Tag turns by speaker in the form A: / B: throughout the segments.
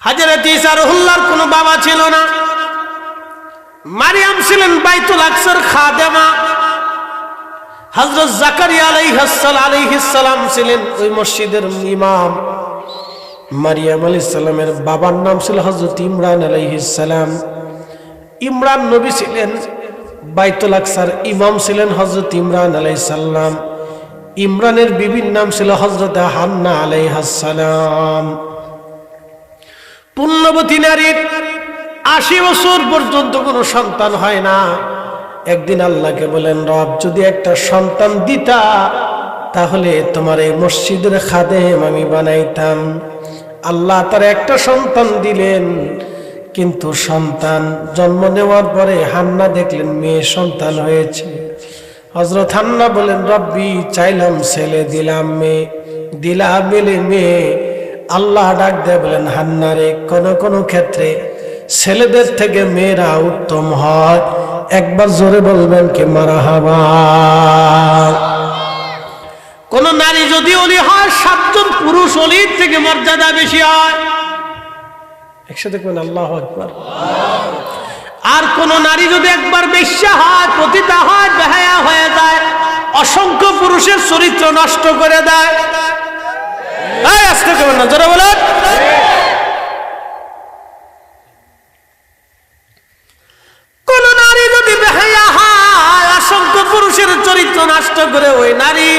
A: হযরত ঈসা রুহুল্লাহর কোনো বাবা ছিল না। মারিয়াম ছিলেন বাইতুল আকসার খাদেমা। হযরত জাকারিয়া আলাইহিস সালাম ছিলেন ওই মসজিদের ইমাম। মারিয়াম আলাইহিস সালামের বাবার নাম ছিল হযরত ইমরান আলাইহিস সালাম। ইমরান নবী ছিলেন, বাইতুল আকসার ইমাম ছিলেন হযরত ইমরান আলাইহিস সালাম। ইমরানের বিবির নাম ছিল হযরত হান্না আলাইহাস সালাম। পুণ্যবতী নারীর ৮০ বছর পর্যন্ত কোনো সন্তান হয় না। একদিন আল্লাহকে বলেন, রব যদি একটা সন্তান দিতা তাহলে তোমার এই মসজিদের খাদেম আমি বানাইতাম। আল্লাহ তার একটা সন্তান দিলেন, কিন্তু সন্তান জন্ম নেওয়ার পরে হান্না দেখলেন মেয়ে সন্তান হয়েছে। হযরত হান্না বলেন, রব্বি চাইলাম ছেলে, দিলাম মেয়ে, দিলাম মেয়ে। আল্লাহ ডাক দেয় বলেন, হান্না রে, কোন কোন ক্ষেত্রে ছেলেদের থেকে মেয়েরা উত্তম হয়। একবার জোরে বলবেন কি মারহাবা। কোন নারী যদি ওলি হয় ৭ জন পুরুষ ওলির থেকে মর্যাদা বেশি হয়। একসাথে বলেন আল্লাহু আকবার। আর কোন নারী যদি একবার বেশ্যা হয়, পতিতা হয়, বেহায়া হয়ে যায়, অসংখ্য পুরুষের চরিত্র নষ্ট করে দেয়। এই আস্তে করবেন না, জোরে বলেন। কোন নারী যদি বেহায়া হয়, অসংখ্য পুরুষের চরিত্র নষ্ট করে ওই নারী।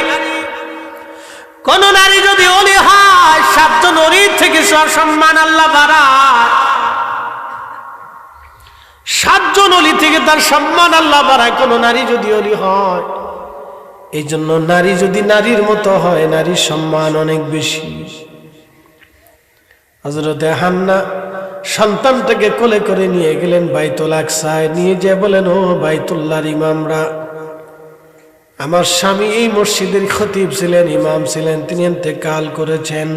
A: কোন নারী যদি ওলি হয়, ৭ জন ওলির থেকে সম্মান আল্লাহ বাড়ায়। ৭ জন ওলি থেকে তার সম্মান আল্লাহ বাড়ায় কোন নারী যদি ওলি হয়। এই জন্য নারী যদি নারীর মতো হয়, নারীর সম্মান অনেক বেশি। হযরত হান্না সন্তানটাকে কোলে করে নিয়ে গেলেন বাইতুল আকসায়। নিয়ে যে বলেন, ও বাইতুল্লাহর ইমামরা, আমার স্বামী এই মসজিদের খতিব ছিলেন, ইমাম ছিলেন, তিনি ইন্তেকাল করেছেন।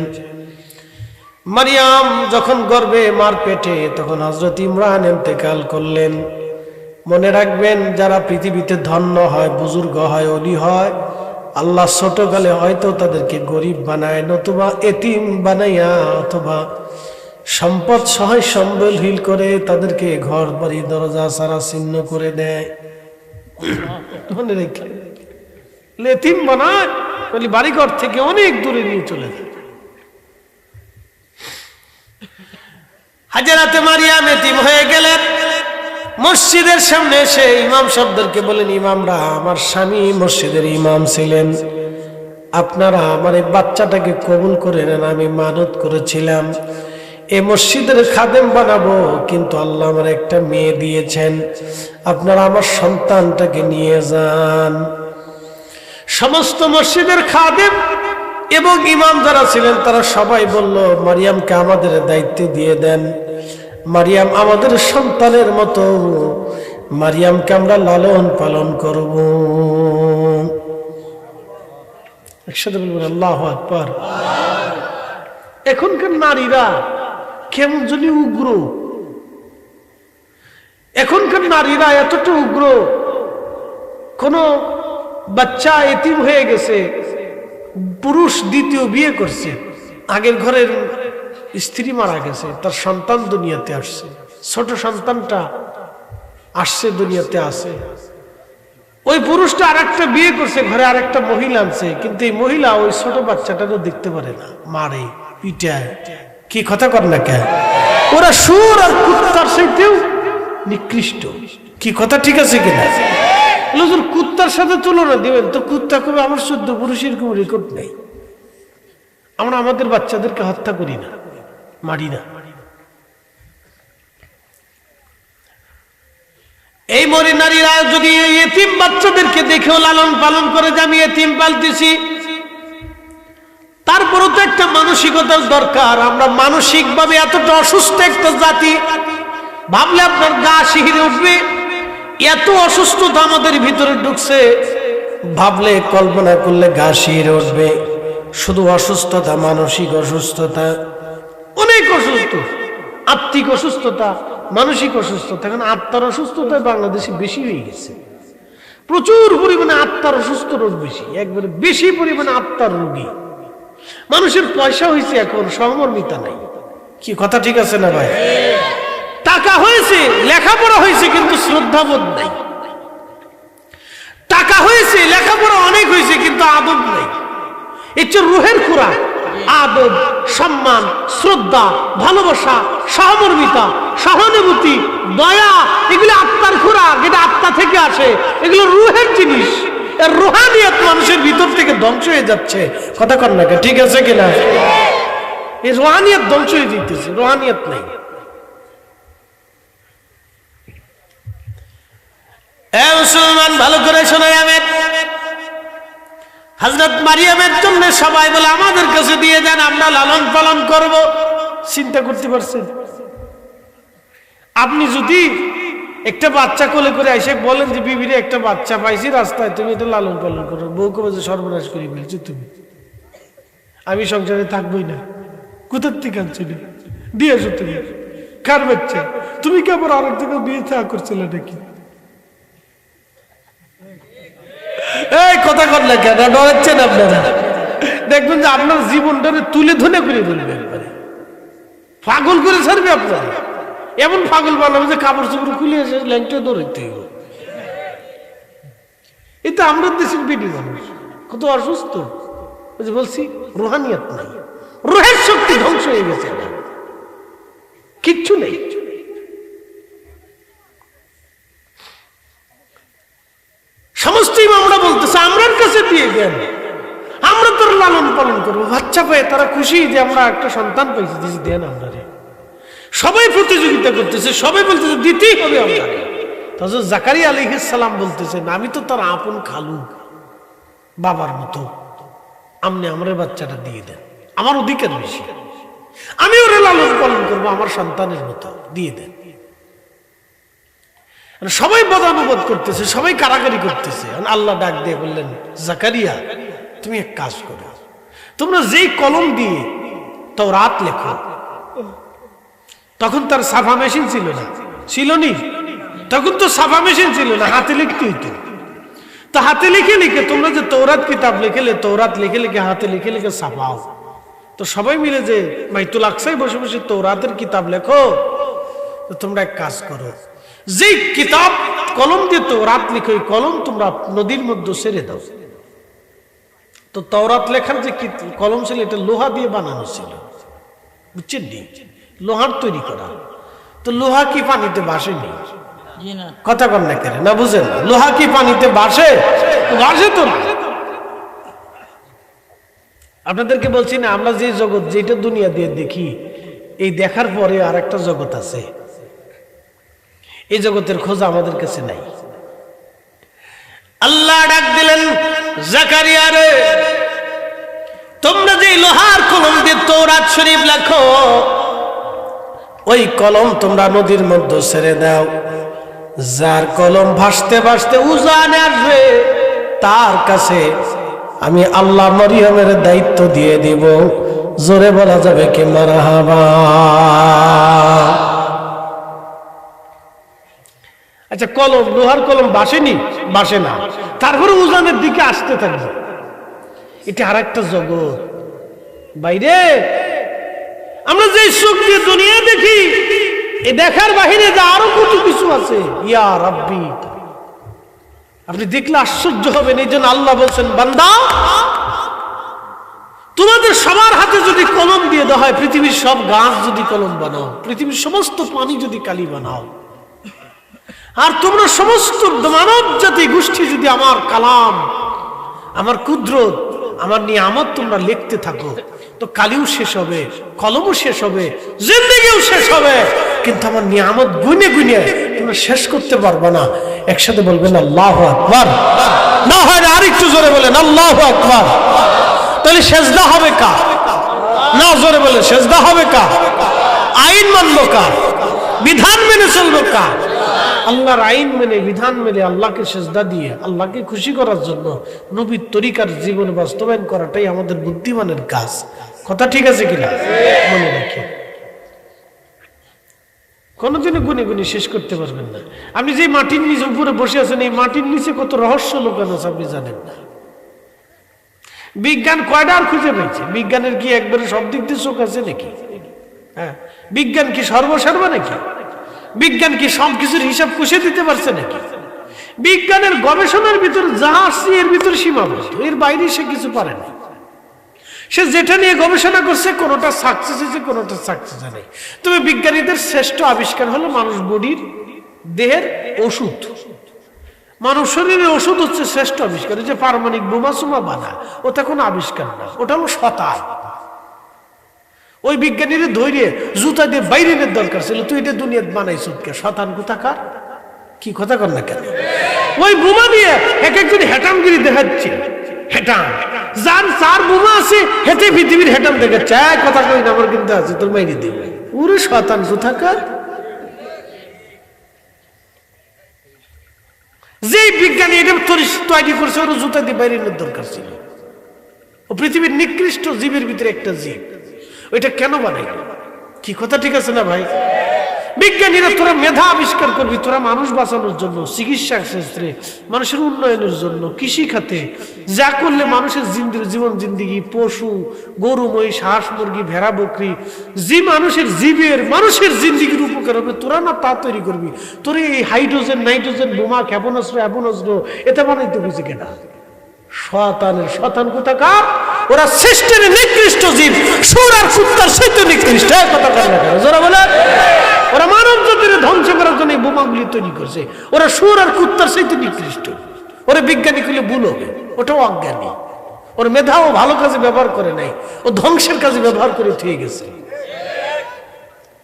A: মারিয়াম যখন গর্ভে মার পেটে, তখন হযরত ইমরান ইন্তেকাল করলেন। মনে রাখবেন, যারা পৃথিবীতে ধন্য হয়, বুজুর্গ হয়, ওলি হয়, আল্লাহ ছোটকালে হয়তো তাদেরকে গরিব বানায়, নতুবা এতিম বানাইয়া, অথবা সম্পদ সহায় সম্বলহীন করে তাদেরকে ঘর বাড়ি দরজা সারা ছিন্ন করে দেয়। মনে রেখে এতিম বানায়, বাড়িঘর থেকে অনেক দূরে নিয়ে চলে যায়। হযরতে মারিয়াম এতিম হয়ে গেলেন। মসজিদের সামনে এসে ইমাম সাহেবদেরকে বলেন, ইমামরা, আমার স্বামী মসজিদের ইমাম ছিলেন, আপনারা আমার এই বাচ্চাটাকে কবুল করে নেন। আমি মানত করেছিলাম এই মসজিদের খাদেম বানাবো, কিন্তু আল্লাহ আমার একটা মেয়ে দিয়েছেন, আপনারা আমার সন্তানটাকে নিয়ে যান। সমস্ত মসজিদের খাদেম এবং ইমাম যারা ছিলেন তারা সবাই বলল, মারিয়ামকে আমাদের দায়িত্বে দিয়ে দেন। মারিয়াম আমাদের সন্তানের মতো, মারিয়ামকে আমরা লালন পালন করব। একসাথে বলবেন আল্লাহু আকবার। এখনকার নারীরা কেমন জানি উগ্র। এখনকার নারীরা এতটা উগ্র, কোন বাচ্চা এতিম হয়ে গেছে, পুরুষ দ্বিতীয় বিয়ে করছে, আগের ঘরের স্ত্রী মারা গেছে, তার সন্তান দুনিয়াতে আসছে, ছোট সন্তানটা আসছে দুনিয়াতে আসে, ওই পুরুষটা আরেকটা বিয়ে করছে, ঘরে আরেকটা মহিলা আনছে, কিন্তু এই মহিলা ওই ছোট বাচ্চাটারও দেখতে পারে না, মারে, পিটায়। কি কথা কর না কেন? ওরা সুর আর কুত্তার সাথেও নিকৃষ্ট। কি কথা ঠিক আছে কিনা? কুত্তার সাথে তুলনা দিবেন তো কুত্তা কবে আমার 14 পুরুষের কোন রেকর্ড নেই। আমরা আমাদের বাচ্চাদেরকে হত্যা করি না, মারি না। এই মরি নারীরা যদি এতিম বাচ্চাদেরকে দেখেও লালন পালন করে যে আমি এতিম পালতেছি, তারপরও তো একটা মানসিকতার দরকার। আমরা মানসিকভাবে এতটা অসুস্থ একটা জাতি, ভাবলে আপনার গা শিহরে উঠবে। এত অসুস্থতা আমাদের ভিতরে ঢুকছে, ভাবলে কল্পনা করলে গা শিহরে উঠবে। শুধু অসুস্থতা, মানসিক অসুস্থতা, অনেক অসুস্থ, আত্মিক অসুস্থতা, মানসিক অসুস্থতা। এখন আত্মার অসুস্থতা বাংলাদেশে বেশি হয়ে গেছে। প্রচুর পরিমাণে আত্মার অসুস্থ রোগ বেশি, একবারে বেশি পরিমাণে আত্মার রোগী। মানুষের পয়সা হয়েছে, এখন সহমর্মিতা নাই। কি কথা ঠিক আছে না ভাই? টাকা হয়েছে, লেখাপড়া হয়েছে, কিন্তু শ্রদ্ধাবোধ নাই। টাকা হয়েছে, লেখাপড়া অনেক হয়েছে, কিন্তু আদব নাই। এটা রুহের খোরাক। আদব, সম্মান, শ্রদ্ধা, ভালোবাসা, সহমর্মিতা, সহানুভূতি, দয়া, এগুলো আত্মার খোরাক। এটা আত্মা থেকে আসে, এগুলো রুহের জিনিস। এর রুহানিয়ত মানুষের ভিতর থেকে ধ্বংস হয়ে যাচ্ছে। কথা কর না, ঠিক আছে কিনা? এই রুহানিয়ত ধ্বংস হয়ে যেতেছে, রুহানিয়ত নাই। মুসলমান ভালো করে শোনায়, আমেন। হযরত মারিয়ামের জন্য সবাই বলে আমাদের কাছে দিয়ে দেন, আমরা লালন পালন করব। চিন্তা করতে পারছেন? আপনি যদি একটা বাচ্চা কোলে করে এসে বলেন যে বিবিরে একটা বাচ্চা পাইছি রাস্তায়, তুমি এটা লালন পালন করো, বউ কবে যে সর্বনাশ করে ফেলছো তুমি, আমি সংসারে থাকবোই না। কোথার থেকে আনছো দিয়েছো তুমি? কার বাচ্চা? তুমি কি আবার আরেক জায়গায় বিয়ে থা করছিলে নাকি? এই কথা কর না কেন? ডরাচ্ছেন আপনারা? দেখবেন যে আপনার জীবনটারে তুলে ধরে করে ফেলবে, পাগল করে ছাড়বে আপনার। এমন পাগল বানাবে যে কাপড় চোপড় খুলে এসে ল্যাংটা দৌড়াইতে হইব। এটা আমরা দেশের বেটি মানুষ কত অসুস্থ। বলছি রুহানিয়ত নাই, রুহের শক্তি ধ্বংস হয়ে গেছে, কিচ্ছু নেই। সমস্ত আমরা বলতেছে আমরার কাছে দিয়ে দেন, আমরা তোর লালন পালন করবো। বাচ্চা পেয়ে তারা খুশি যে আমরা একটা সন্তান পাইছি, দেন আমরা। সবাই প্রতিযোগিতা করতেছে, সবাই বলতেছে দিতেই হবে আমরা। হযরত জাকারিয়া আলাইহিস সালাম বলতেছেন আমি তো তার আপন খালু, বাবার মতো, আপনি আমার বাচ্চাটা দিয়ে দেন, আমার অধিকার বেশি, আমি ওরে লালন পালন করবো আমার সন্তানের মতো, দিয়ে দেন। সবাই বদানুবাদ করতেছে, সবাই কারাকারি করতেছে। আল্লাহ ডাক দিয়ে বললেন জাকারিয়া তুমি এক কাজ করো, তোমরা যেই কলম দিয়ে তাওরাত লেখো, তখন তার ছাপা মেশিন ছিল না, ছিল নি? তখন তো ছাপা মেশিন ছিল না, হাতে লিখতে হইতো। তো হাতে লিখে লিখে তোমরা যে তৌরাত কিতাব লিখেলে, তৌরাত লিখে লিখে হাতে লিখে লিখে ছাপাও। তো সবাই মিলে যে বাইতুল আকসায় বসে বসে তৌরাতের কিতাব লেখো। তো তোমরা এক কাজ করো, যে কিতাব কলম দিয়ে তৌরাত লিখো, ওই কলম তোমরা নদীর মধ্যে ছেড়ে দাও। তো তৌরাত লেখার যে কলম ছিল এটা লোহা দিয়ে বানানো ছিল, বুঝছেন? লোহার তৈরি করা। তো লোহা কি পানিতে ভাসেনি? কথা কর না কেন? না বুঝেন? লোহা কি পানিতে ভাসে? ভাসে তো না। আপনাদেরকে বলছি না, আমরা যে জগৎ, যেটা দুনিয়া দিয়ে দেখি, এই দেখার পরে আর একটা জগৎ আছে। এই জগতের খোঁজ আমাদের কাছে নাই। আল্লাহ ডাক দিলেন জাকারিয়া রে, তোমরা যে লোহার কলম দিয়ে তৌরাত শরীফ লেখো, ওই কলম তোমরা নদীর মধ্যে ছেড়ে দাও। যার কলম ভাসতে ভাসতে উজানে আসবে, তার কাছে আমি আল্লাহ মরিয়মের দায়িত্ব দিয়ে দিব। জোরে বলা যাবে কি মারহাবা? আচ্ছা, কলম, লোহার কলম ভাসেনি? ভাসে না। তারপরে উজানের দিকে আসতে থাকবে। এটা আর একটা জগৎ বাইরে। আমরা যে চোখ দিয়ে দুনিয়া দেখি, এই দেখার বাহিরে যে আরো কত কিছু আছে। ইয়া রাব্বি, আপনি দেখলে আশ্চর্য হবেন। এই জন্য আল্লাহ বলছেন বান্দা, তোমাদের সবার হাতে যদি কলম দিয়ে দেওয়া হয়, পৃথিবীর সব গাছ যদি কলম বানাও, পৃথিবীর সমস্ত পানি যদি কালি বানাও, আর তোমরা সমস্ত মানব জাতি গোষ্ঠী যদি আমার কালাম, আমার কুদরত, আমার নিয়ামত তোমরা লিখতে থাকো, তো কালিও শেষ হবে, কলমও শেষ হবে, জিন্দেগিও শেষ হবে, কিন্তু আমার নিয়ামত গুনে গুনে তোমরা শেষ করতে পারবে না। একসাথে বলবেন আল্লাহু আকবার। না হয় আর একটু জোরে বলেন আল্লাহু আকবার। তাহলে সেজদা হবে কার? না, জোরে বলেন সেজদা হবে কার? আইন মানলো কার? বিধান মেনে চললো কার? আল্লাহর আইন মেনে, বিধান মেনে, আল্লাহকে সেজদা দিয়ে আল্লাহকে খুশি করার জন্য নবীর তরিকার জীবন বাস্তবায়ন করাটাই আমাদের বুদ্ধিমানের কাজ। কথা ঠিক আছে কিনা? মনে রাখি, কোনদিনও গুনে গুনে শেষ করতে পারবেন না। আপনি যে মাটির নিচে উপরে বসে আছেন, এই মাটির নিচে কত রহস্য লুকানো আছে আপনি জানেন না। বিজ্ঞান কয়টা আর খুঁজে পেয়েছে? বিজ্ঞানের কি একবারে সব দিক দিয়ে চোখ আছে নাকি? হ্যাঁ, বিজ্ঞান কি সর্বসর্বা নাকি? বিজ্ঞান কি সবকিছুর হিসাব কষে দিতে পারছে নাকি? বিজ্ঞানের গবেষণার ভিতর যা আসছে এর ভিতর সীমাবদ্ধ, এর বাইরে সে কিছু পারে না। সে যেটা নিয়ে গবেষণা করছে কোনোটা সাকসেস হয়েছে, কোনোটা সাকসেস হয়। তবে বিজ্ঞানীদের শ্রেষ্ঠ আবিষ্কার হলো মানুষ বডির দেহের ওষুধ। মানব শরীরের ওষুধ হচ্ছে শ্রেষ্ঠ আবিষ্কার। যে পারমাণবিক বোমা সুমা বানা, ওটা কোনো আবিষ্কার না, ওটা হলো শতান। ওই বিজ্ঞানীরা ধৈর্য জুতা দিয়ে বাইরে দরকার ছিল, তুই এটা দুনিয়া বানাইছ কে? শতান কোথাকার, কি কথা কর না কেন? ওই বোমা দিয়ে এক একজন হেটামগিরি দেখাচ্ছে। হেটাম যার চার বোমা আছে হেঁটে পৃথিবীর হেটাম দেখাচ্ছে। কথা কই না, আমার কিন্তু আছে, তোর মাইনে দিবে। ওরে শতান কোথাকার। যেই বিজ্ঞানী এটা তৈরি করছে ওর জুতা দিয়ে বাইরে দরকার ছিল। ও পৃথিবীর নিকৃষ্ট জীবের ভিতরে একটা জীব, ওইটা কেন বানাই? কি কথা ঠিক আছে না ভাই? বিজ্ঞানীরা তোরা মেধা আবিষ্কার করবি, তোরা মানুষ বাঁচানোর জন্য, চিকিৎসা ক্ষেত্রে, মানুষের উন্নয়নের জন্য, কৃষি খাতে যা করলে মানুষের জীবন জিন্দিগি, পশু গরু মহিষ হাঁস মুরগি ভেড়া বকরি যে মানুষের জীবের মানুষের জিন্দিগির উপকার হবে, তোরা না তা তৈরি করবি। তোরা এই হাইড্রোজেন নাইট্রোজেন বোমা ক্ষেপণাস্ত্র অ্যাপনাস্ত্র এটা বানাইতে বুঝি কেনা? শতানের শতান কোথাকার। ওরা সৃষ্টির নিকৃষ্ট জীব, সুর আর কুত্তার সাথে নিকৃষ্ট। কথা বলে যারা বলে ওরা মানব জাতির ধ্বংস করার জন্য বোমাগুলি তৈরি করছে। ওরা সুর আর কুত্তার সাথে নিকৃষ্ট। ওরা বিজ্ঞানী করলে ভুল হবে, ওটাও অজ্ঞানী। ওর মেধাও ভালো কাজে ব্যবহার করে নাই, ও ধ্বংসের কাজে ব্যবহার করে থুয়ে গেছে।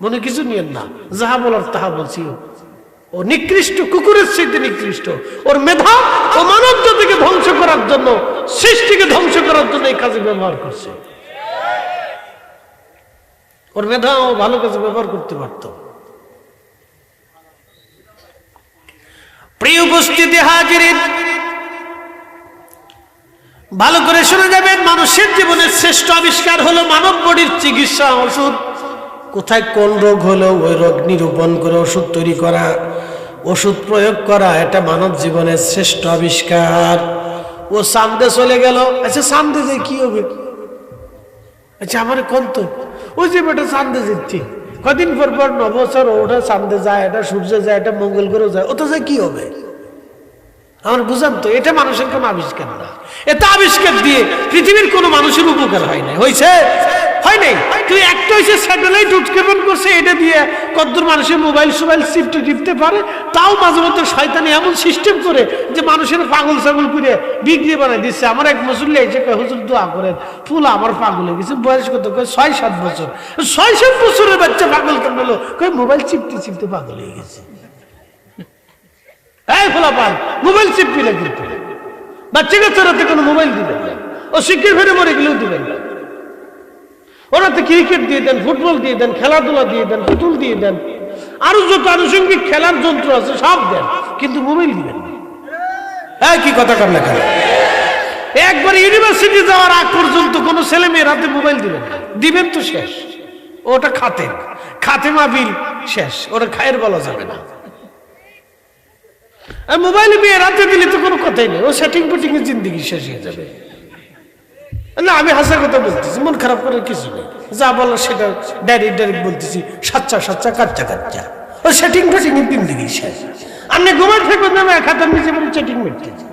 A: মনে কিছু নিয়েন না, যাহা বলার তাহা বলছি। ও নিকৃষ্ট, কুকুরের সাথে নিকৃষ্ট। ওর মেধা ও মানব জাতিকে ধ্বংস করার জন্য, সৃষ্টিকে ধ্বংস করার জন্য এই কাজে ব্যবহার করছে। ওর মেধা ও ভালো কাজে ব্যবহার করতে পারত। প্রিয় উপস্থিতি হাজিরিন, ভালো করে শুনে যাবেন। মানুষের জীবনের শ্রেষ্ঠ আবিষ্কার হলো মানব বডির চিকিৎসা ওষুধ। কোথায় কোন রোগ হলো ওই রোগ নিরূপণ করে ওষুধ তৈরি করা, ওষুধ প্রয়োগ করা, এটা মানব জীবনের শ্রেষ্ঠ আবিষ্কার। ও চাঁদে চলে গেল। আচ্ছা চাঁদে যে কি হবে? আচ্ছা আমার কন্ত ওই যে বেটা চাঁদে যাচ্ছে, কদিন পর পর 9 বছর ওটা চাঁদে যায়, এটা সূর্যে যায়, এটা মঙ্গল গ্রহ যায়, ওটা যায় কি হবে? আমার বুঝান তো, এটা মানুষের কোনো আবিষ্কার না। এটা আবিষ্কার দিয়ে পৃথিবীর কোনো মানুষের উপকার হয় নাই। হয়েছে? হয় নাই। তুই একটা হয়েছে স্যাটেলাইট উৎক্ষেপণ করছে, এটা দিয়ে কতদূর মানুষের মোবাইল সোবাইল টিপতে পারে। তাও মাঝে মধ্যে শয়তানি এমন সিস্টেম করে যে মানুষের পাগল ছাগল করে বিক্রি বানাই দিচ্ছে। আমার এক মুসল্লি এসে কয় হুজুর দোয়া করেন, ফুল আমার পাগল হয়ে গেছে। বয়স কত? কয় 6-7 বছর। 6-7 বছরের বাচ্চা পাগল কেন হলো? কয় মোবাইল চিপতে পাগল হয়ে গেছে। এই ফোলা পান মোবাইল চিপবি না, কিন্তু বাচ্চা কাচ্চারাতে কোনো মোবাইল দিবেন না। ও শিক্ষিত ফেরে মরে গেলেও দিবেন না। ওরাতে ক্রিকেট দিয়ে দেন, ফুটবল দিয়ে দেন, খেলাধুলা দিয়ে দেন, পুতুল দিয়ে দেন, আরো যত আনুষঙ্গিক খেলার যন্ত্র আছে সব দেন, কিন্তু মোবাইল দিবেন না। হ্যাঁ, কি কথা কর না কেন? একবার ইউনিভার্সিটি যাওয়ার আগ পর্যন্ত কোনো ছেলে মেয়ের হাতে মোবাইল দিবেন না। দিবেন তো শেষ, ওটা খাতেমা বিল শেষ, ওটা খায়ের বলা যাবে না। আর মোবাইলে মেয়ের হাতে দিলে তো কোনো কথাই নেই, ও সেটিং পুটিং এর জিন্দিগি শেষ হয়ে যাবে। না, আমি হাসা কথা বলতেছি, মন খারাপ করার কিছু নেই। যা বলো সেটা ডাইরেক্ট বলতেছি, সাচ্চা কাচ্চা ও সেটিং ফেটিং এর জিন্দিগি শেষ। আপনি ঘুমার থেকে নামে এক হাতের নিচে বলে চেটিং মেটতেছি।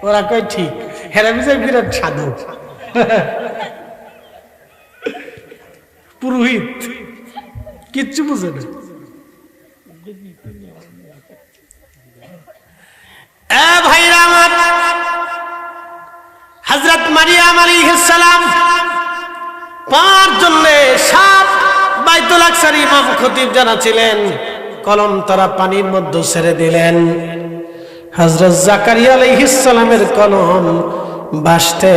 A: ওরা কয় ঠিক, হেরা বিজয় বিরাট সাধু পুরোহিত, কিচ্ছু বুঝে না। ভাইরা আমার, হযরত মারিয়াম আলাইহিস সালাম পার জন্য সাপ বাইতুল আকসার ইমাম খতিব জানা ছিলেন, কলম তারা পানির মধ্যে ছেড়ে দিলেন। হযরত জাকারিয়া আলাইহিস সালামের কলম ভাসতে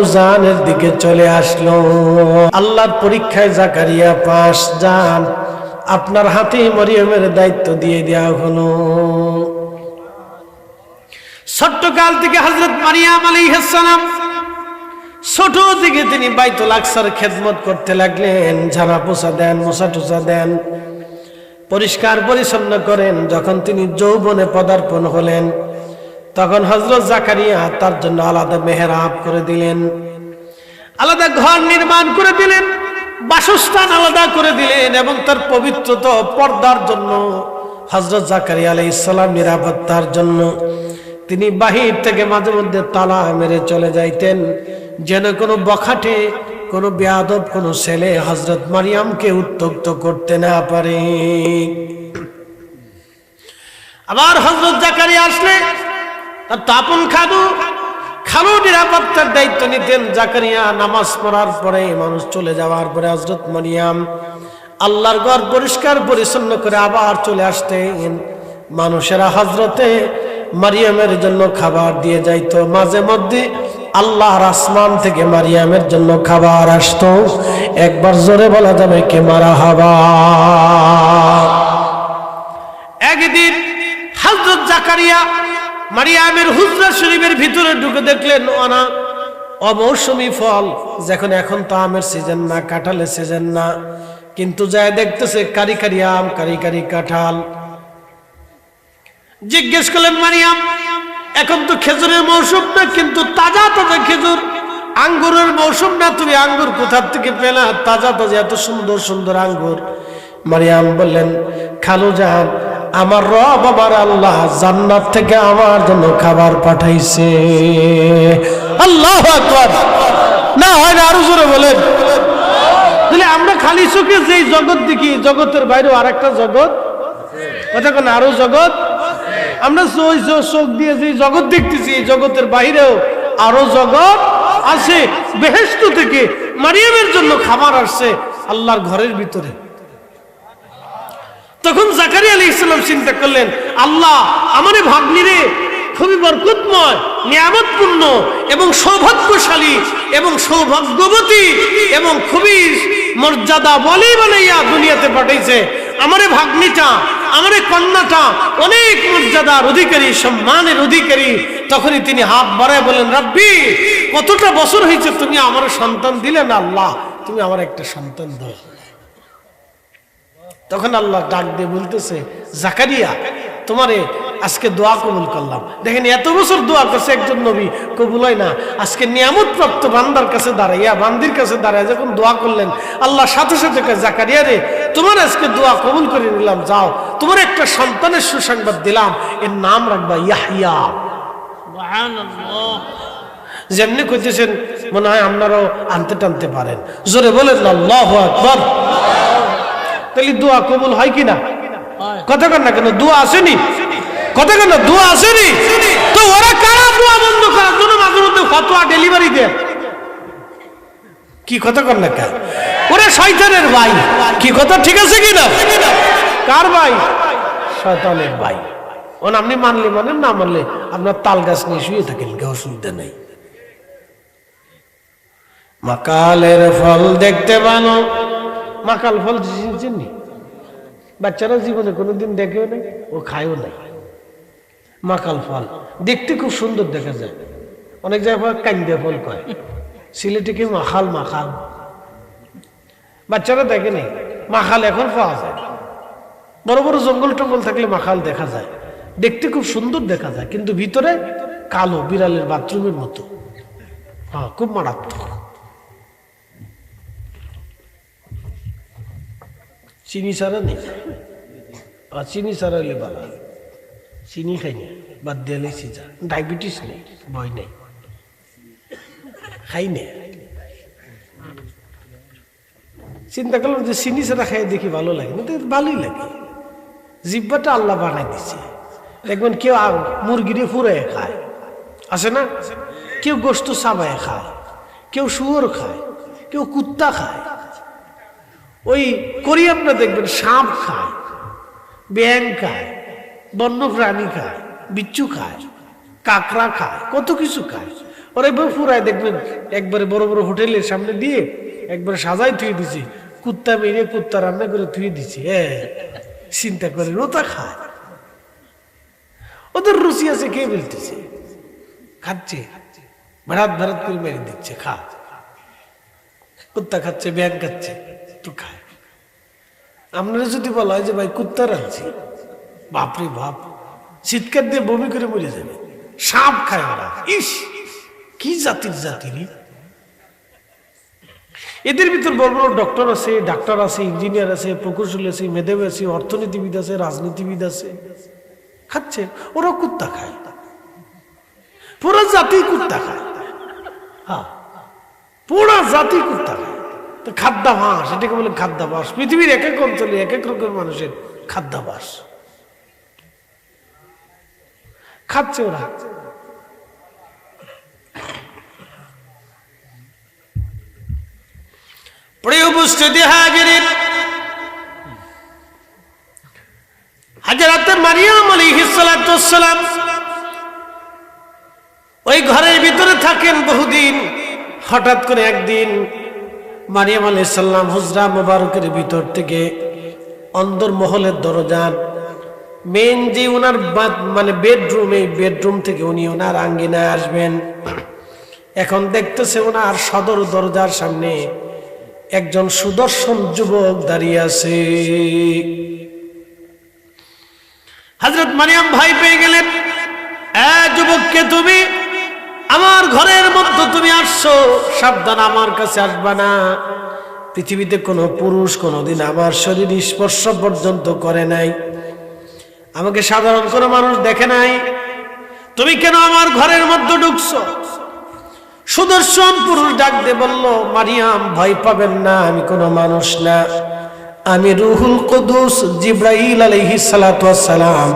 A: উজানের দিকে চলে আসলো। আল্লাহর পরীক্ষায় জাকারিয়া পাস, যান আপনার হাতে মরিয়মের দায়িত্ব দিয়ে দেওয়া হলো। ছোট্টকাল থেকে হযরত মারিয়াম আলাইহিস সালাম ছোট থেকে তিনি বাইতুল আকসার খেদমত করতে লাগলেন। ঝাড়া পোছা দেন, মোছা টোছা দেন, পরিষ্কার পরিচ্ছন্ন করেন। যখন তিনি যৌবনে পদার্পণ হলেন, তখন হযরত জাকারিয়া তার জন্য আলাদা মেহরাব করে দিলেন, আলাদা ঘর নির্মাণ করে দিলেন, বাসস্থান আলাদা করে দিলেন, এবং তার পবিত্রতা পর্দার জন্য হযরত জাকারিয়া আলাইহিস সালাম নিরাপত্তার জন্য তিনি বাহির থেকে মাঝে মধ্যে তালা মেরে চলে যাইতেন, যেন কোনো বখাটে, কোনো বেয়াদব, কোনো ছেলে হযরত মারিয়ামকে উত্ত্যক্ত করতে না পারে। আবার হযরত জাকারিয়া আসলে তার আপন খালু নিরাপত্তার দায়িত্ব নিতেন। জাকারিয়া নামাজ পড়ার পরে, মানুষ চলে যাওয়ার পরে হযরত মারিয়াম আল্লাহর ঘর পরিষ্কার পরিচ্ছন্ন করে আবার চলে আসতেন। মানুষেরা হযরতে মারিয়ামের জন্য খাবার দিয়ে যাইতো। মাঝে মধ্যে আল্লাহর আসমান থেকে মারিয়ামের জন্য খাবার আসতো। একবার জোরে বলা যাবে কে মারহাবা। একদিন হযরত জাকারিয়া মারিয়ামের হুজরা শরীফের ভিতরে ঢুকে দেখলেন অমৌসুমী ফল, যখন এখন তো আমের সিজন না, কাঁঠালের সিজন না, কিন্তু যায় দেখতেছে কারি কারি আম, কারি কারি কাঁঠাল। জিজ্ঞেস করলেন মারিয়াম, এখন তো খেজুরের মৌসুম না, কিন্তু তাজা তাজা খেজুর, আঙ্গুরের মৌসুম না, তুমি আঙ্গুর কোথা থেকে পেলা? তাজা তাজা এত সুন্দর সুন্দর আঙ্গুর। মারিয়াম বললেন, খালু জান, আমার রব, আমার আল্লাহ জান্নাত থেকে আমার জন্য খাবার পাঠাইছে। আল্লাহু আকবার। না হয় না, আরো জোরে বলেন। তাহলে আমরা খালি চোখে যেই জগৎ দেখি, জগতের বাইরেও আরেকটা জগৎ, কথা কোন আরো জগৎ। আমরা চোখ দিয়ে যে জগৎ দেখতেছি, এই জগতের বাইরেও আরো জগৎ আছে। বেহেশত থেকে মারিয়ামের জন্য খাবার আসছে আল্লাহর ঘরের ভিতরে। তখন জাকারিয়া আলাইহিস সালাম চিন্তা করলেন, আল্লাহ আমারে ভাগ্নিরে খুবই বরকতময়, নিয়ামতপূর্ণ এবং সৌভাগ্যশালী এবং সৌভাগ্যবতী এবং খুবই মর্যাদা বলি বানাইয়া দুনিয়াতে পাঠাইছে। আমারে ভাগ্নিটা, আমারে কন্যাটা অনেক মর্যাদার অধিকারী, সম্মানের অধিকারী। তখনই তিনি হাত বাড়ায় বলেন, রাব্বি, কতটা বছর হয়েছে তুমি আমার সন্তান দিলে না, আল্লাহ তুমি আমার একটা সন্তান দাও। তখন আল্লাহ ডাক দিয়ে বলতেছে, জাকারিয়া, তোমারে আজকে দোয়া কবুল করলাম। দেখেন, এত বছর দোয়া করছে একজন নবী, কবুল হয় না। আজকে নিয়ামত প্রাপ্ত বান্দার কাছে দাঁড়াইয়া, বান্দির কাছে দাঁড়াইয়া যখন দোয়া করলেন, আল্লাহ সাথে সাথে জাকারিয়া রে, তোমার আজকে দোয়া কবুল করে নিলাম, যাও তোমার একটা সন্তানের সুসংবাদ দিলাম, এর নাম রাখবা ইয়াহইয়া। সুবহানাল্লাহ। যেমনি কইতেছেন মনে হয় আপনারাও আনতে টানতে পারেন। জোরে বলেন আল্লাহু আকবার। তাহলে দোয়া কবুল হয় কিনা? কথা কন না কেন? দোয়া আসেনি? কথা কেন? দোয়া আসেনি? তো ওরা কারা দোয়া বন্ধ করার জন্য মাঝে মধ্যে ফতোয়া ডেলিভারি দেয়? কি কথা কন না কেন? ওরে শয়তানের ভাই। কি কথা ঠিক আছে কিনা? কার ভাই? শয়তানের ভাই। ওন আপনি মানলে মানেন, না মানলে আপনার তাল গাছ নিয়ে শুয়ে থাকেন, কেউ অসুবিধা নেই। মাকালের ফল দেখতে ভালো। মাকাল ফল চিনি? বাচ্চারা জীবনে কোনোদিন দেখেও নাই, ও খায়ও নাই। মাকাল ফল দেখতে খুব সুন্দর দেখা যায়। অনেক জায়গায় কান্দা ফল কয়, সিলেটে কি মাখাল। মাখাল বাচ্চারা দেখে নেই। মাখাল এখন পাওয়া যায়, বড় বড় জঙ্গল টঙ্গল থাকলে মাখাল দেখা যায়। দেখতে খুব সুন্দর দেখা যায়, কিন্তু ভিতরে কালো, বিড়ালের বাথরুমের মতো। হ্যাঁ, খুব মারাত্মক। চিনি ছাড়া নেই, আর চিনি ছাড়া হইলে ভালো। চিনি খাই না, বাদ দিয়ে সিজা। ডায়াবেটিস নেই, ভয় নেই, খাই না। চিন্তা করলাম যে চিনি ছাড়া খাই দেখি ভালো লাগে না, ভালোই লাগে। জিব্বাটা আল্লাহ বানাই দিচ্ছে। দেখবেন কেউ মুরগিরে ফুরায় খায়, আছে না? কেউ গোস্ত চাবায় খায়, কেউ শুয়োর খায়, কেউ কুত্তা খায়। ওই কোরিয়ানরা দেখবেন সাপ খায়, ব্যাং খায়, বন্য প্রাণী খায়, বিচ্ছু খায়, কাকড়া খায়, কত কিছু খায়। ওরা এবার ফুরায় দেখবেন একবারে বড় বড় হোটেলের সামনে দিয়ে একবারে সাজাই থুয়ে দিছে, কুত্তা মেরে কুত্তা রান্না করে থুয়ে দিছে। চিন্তা করে ওটা খায়, ওদের রুচি আছে, কে বলতেছে? খাচ্ছে, ভাড়াত ভাড়াত করে মেরে দিচ্ছে, খা। কুত্তা খাচ্ছে, ব্যাং খাচ্ছে, তো খায়। আপনারা যদি বলা হয় যে ভাই কুত্তা রাখছি, বাপরে বাপ, চিৎকার দিয়ে বমি করে মরে যাবে। সাপ খায় ওরা। ইস, কি জাতির জাতির! এদের ভিতর বড় বড় ডক্টর আছে, ডাক্তার আছে, ইঞ্জিনিয়ার আছে, প্রকৌশলী আছে, মেধাবী আছে, অর্থনীতিবিদ আছে, রাজনীতিবিদ আছে, খাচ্ছে। ওরা কুত্তা খায়, পুরো জাতি কুত্তা খায়। হ্যাঁ, পুরো জাতি কুত্তা খায়। তো খাদ্যাভাস, এটাকে বলে খাদ্যাভাস। পৃথিবীর এক এক অঞ্চলে এক এক রকম মানুষের খাদ্যাভাস, খাচ্ছে ওরা। প্রিয় উপস্থিতি হাজিরিন, হযরত মারিয়াম আলাইহিস সালাতু ওয়াস সালাম ওই ঘরের ভিতরে থাকেন বহুদিন। হঠাৎ করে একদিন মারিয়াম আলাইহিস সালাম হুজরা মুবারকের ভিতর থেকে অন্দর মহলের দরজা, মেন যে ওনার মানে বেডরুম, এই বেডরুম থেকে উনি ওনার আঙ্গিনায় আসবেন। এখন দেখতেছে ওনার সদর দরজার সামনে একজন সুদর্শন যুবক দাঁড়িয়ে আছে। হযরত মারিয়াম ভয় পেয়ে গেলেন, যুবককে তুমি আমার ঘরের মধ্যে তুমি আসছো, সাবধান, আমার কাছে আসবা না। পৃথিবীতে কোনো পুরুষ কোনোদিন আমার শরীর স্পর্শ পর্যন্ত করে নাই, আমাকে সাধারণ কোনো মানুষ দেখে নাই, তুমি কেন আমার ঘরের মধ্যে ঢুকছো? সুদর্শন পুরুষ ডাক দিয়ে বলল, মারিয়াম ভয় পাবেন না, আমি কোনো মানুষ না, আমি রুহুল কুদুস জিবরাইল আলাইহিস সালাতু ওয়াস সালাম,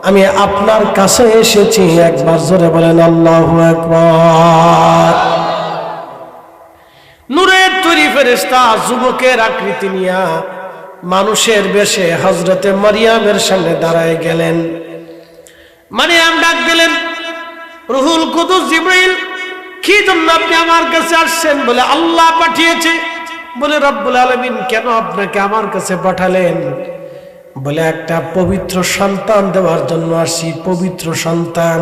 A: আমি আপনার কাছে এসেছি। একবার জোরে বলেন আল্লাহু আকবার। নূরের তৈরি ফেরেশতা যুবকের আকৃতি নিয়া মানুষের বেশে হযরতে মারিয়ামের সামনে দাঁড়ায় গেলেন। মারিয়াম ডাক দিলেন, রুহুল কুদুস জিবরাইল, কি জন্য আপনি আমার কাছে আসছেন? বলে আল্লাহ পাঠিয়েছে। বলে রব্বুল আলামিন কেন আপনাকে আমার কাছে পাঠালেন? বলে একটা পবিত্র সন্তান দেওয়ার জন্য আসি, পবিত্র সন্তান।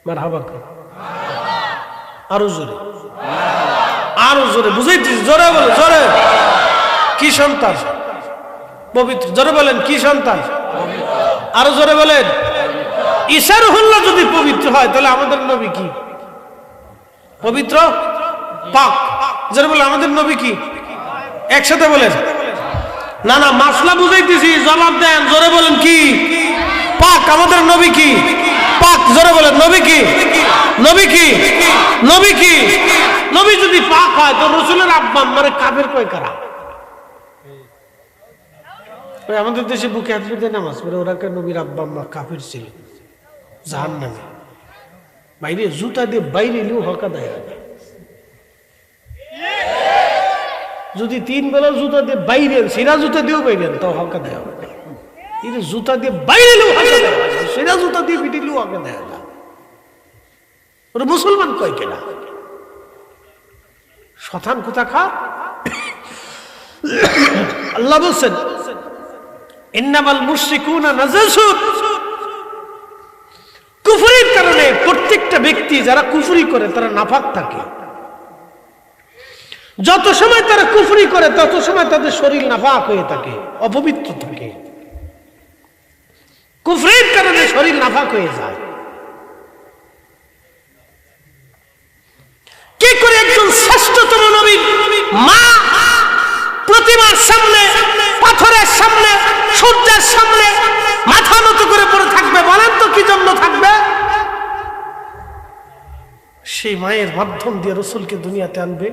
A: মারহাবা, আরো জোরে, আরো জোরে, বুঝাইছি, জোরে বলে, জোরে। কি সন্তান? পবিত্র। জোরে বলেন, কি সন্তান? আরো জোরে বলেন। ঈসা রূহুল্লাহ যদি পবিত্র হয় তাহলে আমাদের নবী কি? পবিত্র, পাক। জোরে বলেন, আমাদের নবী কি? একসাথে বলেন। না না, মাসলা বুঝাইতেছি, জবাব দেন। জোরে বলেন, কি? পাক। আমাদের নবী কি? পাক। জোরে বলেন, নবী কি? নবী কি? নবী কি? নবী যদি পাক হয় তো রাসূলের আব্বা মানে কাফের কয় কারা? আমাদের দেশে বুকে হাত দিয়ে নামাজ পড়ে ওরা কে নবীর আব্বা আম্মা কাফের ছিল, জাহান্নামে। বাইরে জুতা দিয়ে বাইরে এলেও হকা দেয়। যদি 3 বেলা জুতা দিয়ে বাইরে, সেরা জুতা দিয়েও বাইরে, তাও হকা দেয়। জুতা দিয়ে বাইরে এলেও হকা দেয়, সেরা জুতা দিয়ে পিটিলেও হকা দেয় না। ওরা মুসলমান কয় কেনা? শতান কোথাকার? আল্লাহ বলছেন, ইন্নামাল মুশরিকুনা নাজাসুন। কুফরির কারণে প্রত্যেকটা ব্যক্তি যারা কুফরি করে তারা নাপাক থাকে। যত সময় তারা কুফরি করে তত সময় তাদের শরীর নাপাক হয়ে থাকে, অপবিত্র থাকে। কুফরির কারণে শরীর নাপাক হয়ে যায়। কি করে একজন শ্রেষ্ঠতম নবী মা প্রতিমার সামনে, পাথরের সামনে, সূর্যের সামনে মাথা নত করে পড়ে থাকবে? বলেন তো কি জন্য থাকবে? সেই মায়ের মাধ্যম দিয়ে রাসূলকে দুনিয়াতে আনবে।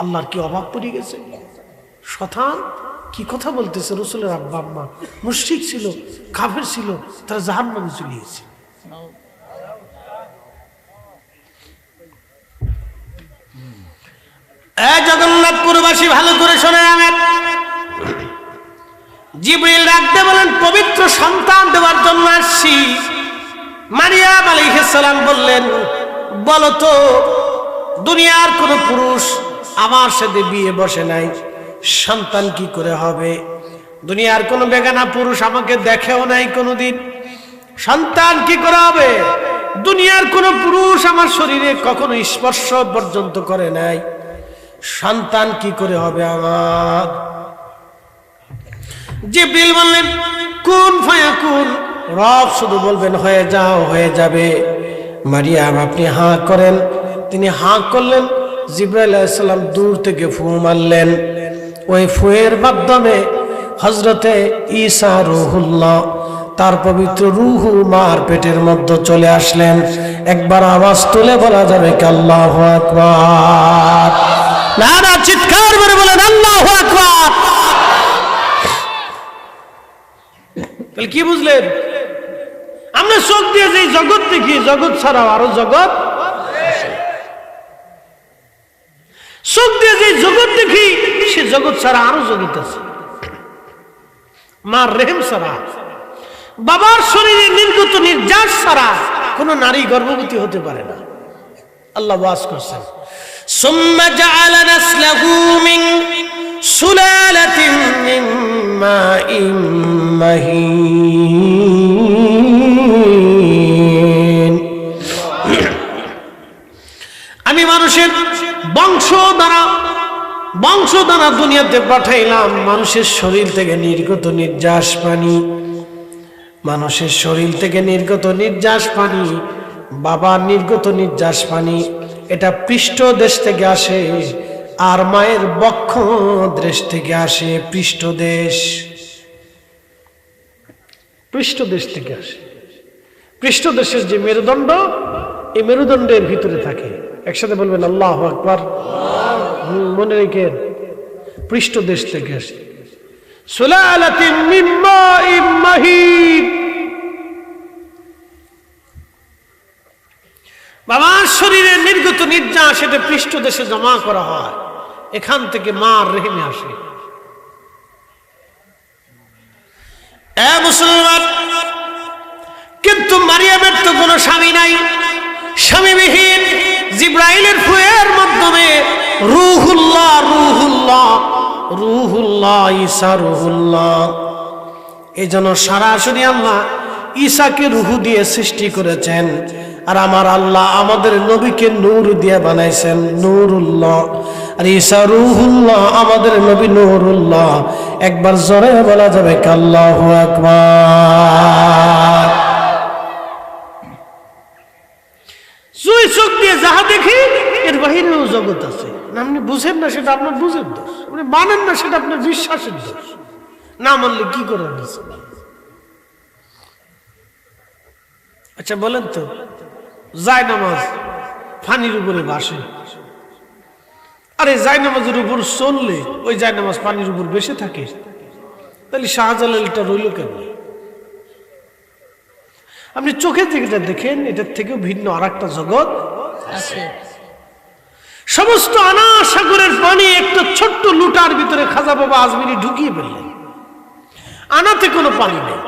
A: আল্লাহর কি অভাব পড়ে গেছে? শতান কি কথা বলতেছে? রাসূলের আব্বা আম্মা মুশরিক ছিল, কাফের ছিল, তারা জাহান্নামে চলে গেছে। জগন্নাথপুরবাসী ভালো করে শোনে নেন। জিবরিল ডাকতে বলেন, পবিত্র সন্তান দেওয়ার জন্য আসছি। মারিয়াম আলাইহিস সালাম বললেন, বলো তো, দুনিয়ার কোন পুরুষ আমার সাথে বিয়ে বসে নাই, সন্তান কি করে হবে? দুনিয়ার কোন বেগানা পুরুষ আমাকে দেখেও নাই কোনোদিন, সন্তান কি করে হবে? দুনিয়ার কোন পুরুষ আমার শরীরে কখনো স্পর্শ পর্যন্ত করে নাই, সন্তান কি করে হবে আমার? জিবরিল বললেন, কুন ফায়াকুন, রব শুধু বলবেন হয়ে যাও, হয়ে যাবে। মারিয়াম আপনি হাঁ করেন। তিনি হাঁ করলেন। জিবরাইল আলাইহিস সালাম দূর থেকে ফু মারলেন। ওই ফুয়ের মাধ্যমে হযরতে ঈসা রূহুল্লাহ, তার পবিত্র রূহু মার পেটের মধ্যে চলে আসলেন। একবার আওয়াজ তুলে বলা যাবে কি আল্লাহু আকবার? না না, চিৎকার করে বলেন আল্লাহু আকবার। তাহলে কি বুঝলেন? আমরা চোখ দিয়ে যে জগৎ দেখি, জগৎ ছাড়াও আরো জগৎ। চোখ দিয়ে যে জগৎ দেখি, সে জগৎ ছাড়া আরো জগৎ আছে। মার রেহেম ছাড়া, বাবার শরীরে নির্গত নির্যাস ছাড়া কোন নারী গর্ভবতী হতে পারে না। আল্লাহ ওয়াজ করছেন, সুম্মা জাআলা নাসলাহু মিন সুলালাতিন মিন মাইন মাহিন। আমি মানুষের বংশ দ্বারা দুনিয়াতে পাঠাইলাম। মানুষের শরীর থেকে নির্গত নির্যাস পানি, মানুষের শরীর থেকে নির্গত নির্যাস পানি, বাবার নির্গত নির্যাস পানি, এটা পৃষ্ঠ দেশ থেকে আসে, আর মায়ের বক্ষ দেশ থেকে আসে। পৃষ্ঠ দেশ থেকে আসে। পৃষ্ঠ দেশের যে মেরুদণ্ড, এই মেরুদণ্ডের ভিতরে থাকে। একসাথে বলবেন আল্লাহু আকবার। মনে রেখেন, পৃষ্ঠ দেশ থেকে আসে। সুলালাতিন মিন মাইন মাহিন। বাবার শরীরে নির্গত নির্যাস এটা পৃষ্ঠ দেশে জমা করা হয়, এখান থেকে মার রেহেমে আসে। মুসলমান, কিন্তু মারিয়ামের তো কোনো স্বামী নাই, স্বামীবিহীন। জিবরাইলের ফুয়ের মাধ্যমে রূহুল্লাহ ঈসা রূহুল্লাহ, এই জন্য সরাসরি আল্লাহ ঈসাকে রূহ দিয়ে সৃষ্টি করেছেন। আর আমার আল্লাহ আমাদের নবীকে নূর দিয়ে বানাইছেন, নূরুল্লাহ। আর ঈসা রূহুল্লাহ, আমাদের নবী নূরুল্লাহ। একবার জোরে বলা যাবে কি আল্লাহু আকবার। চোখ দিয়ে যাহা দেখি, এর বাহিরেও জগৎ আছে। আপনি বুঝেন না, সেটা আপনার বুঝের দোষ। আপনি মানেন না, সেটা আপনার বিশ্বাসের দোষ। না মানলে কি করে? আচ্ছা বলেন তো, জায়নামাজ পানির উপরে ভাসে, আরে জায়নামাজের উপর চললে ওই জায়নামাজ পানির উপর ভেসে থাকে, তাহলে শাহজালালটা রইল কেন? আপনি চোখে যেটা দেখেন, এটার থেকেও ভিন্ন আর একটা জগৎ আছে। সমস্ত আনা সাগরের পানি একটা ছোট্ট লুটার ভিতরে খাজা বাবা আজমিরি ঢুকিয়ে ফেললেন। আনাতে কোনো পানি নেই।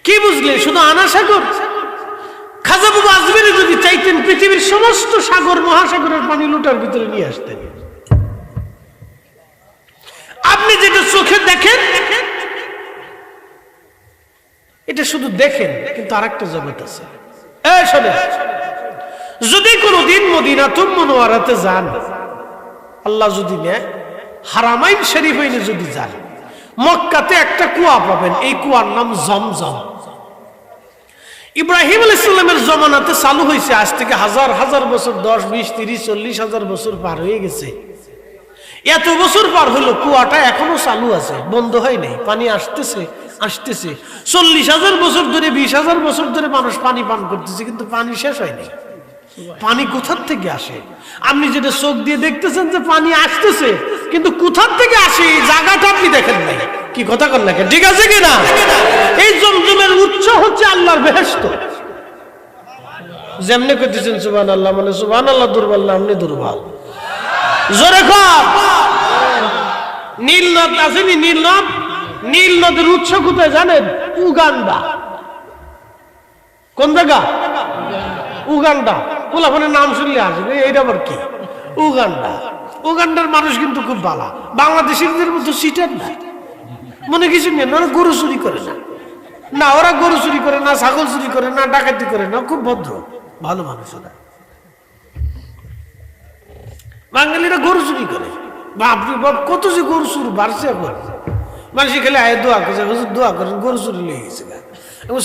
A: কি বুঝলেন? শুধু আনা সাগর। খাজা বাবা আজমিরি যদি চাইতেন, পৃথিবীর সমস্ত সাগর মহাসাগরের পানি লুটার ভিতরে নিয়ে আসতেন। আপনি যেটা চোখে দেখেন, এটা শুধু দেখেন, কিন্তু আরেকটা জগৎ আছে। যদি কোনদিন মদিনাতুল মুনাওয়ারাতে যান, আল্লাহ যদি নেয়, হারামাইন শরীফাইনে যদি যান, মক্কাতে একটা কুয়া পাবেন। এই কুয়ার নাম জমজম। ইব্রাহিম আলাইহিস সালামের জমানাতে চালু হয়েছে। আজ থেকে হাজার হাজার বছর, 10, 20, 30, 40,000 বছর পার হয়ে গেছে। এত বছর পার হলো, কুয়াটা এখনো চালু আছে, বন্ধ হয় নাই। পানি আসতেছে। 40,000 বছর ধরে, 20,000 বছর ধরে মানুষ পানি পান করতেছে, কিন্তু পানি শেষ হয়নি। পানি কোথার থেকে আসে? আপনি যেটা চোখ দিয়ে দেখতেছেন যে পানি আসতেছে, কিন্তু কোথার থেকে আসে এই জায়গাটা আপনি দেখেন নাই। কি কথা কন নাকি? ঠিক আছে কিনা? এই জমজমের উৎস হচ্ছে আল্লাহর বেহেশত। যেমনি করতেছেন সুবহানাল্লাহ, মানে সুবহানাল্লাহ দুর্বল না, আপনি দুর্বল। জোরে কর। নীল নদ আসেনি? নীল নদের উৎস কোথায় জানেন? উগান্ডা। কোন জায়গা? উগান্ডা। পোলাপানের নাম শুনলে আসবে, এইটা আবার কি? উগান্ডার মানুষ কিন্তু খুব ভালো। বাংলাদেশের মতো সিটার না, মনে কিছু নেই। ওরা গরু চুরি করে না, ওরা গরু চুরি করে না, ছাগল চুরি করে না, ডাকাতি করে না, খুব ভদ্র ভালো মানুষ ওরা। বাঙালিরা গরু চুরি করে। বাপরে বাপ, কত যে গরু চুরি বাড়ছে এখন। মানুষ খেলে আয় দোয়া করছে, দোয়া করেন, গরু চুরি লেগে গেছে।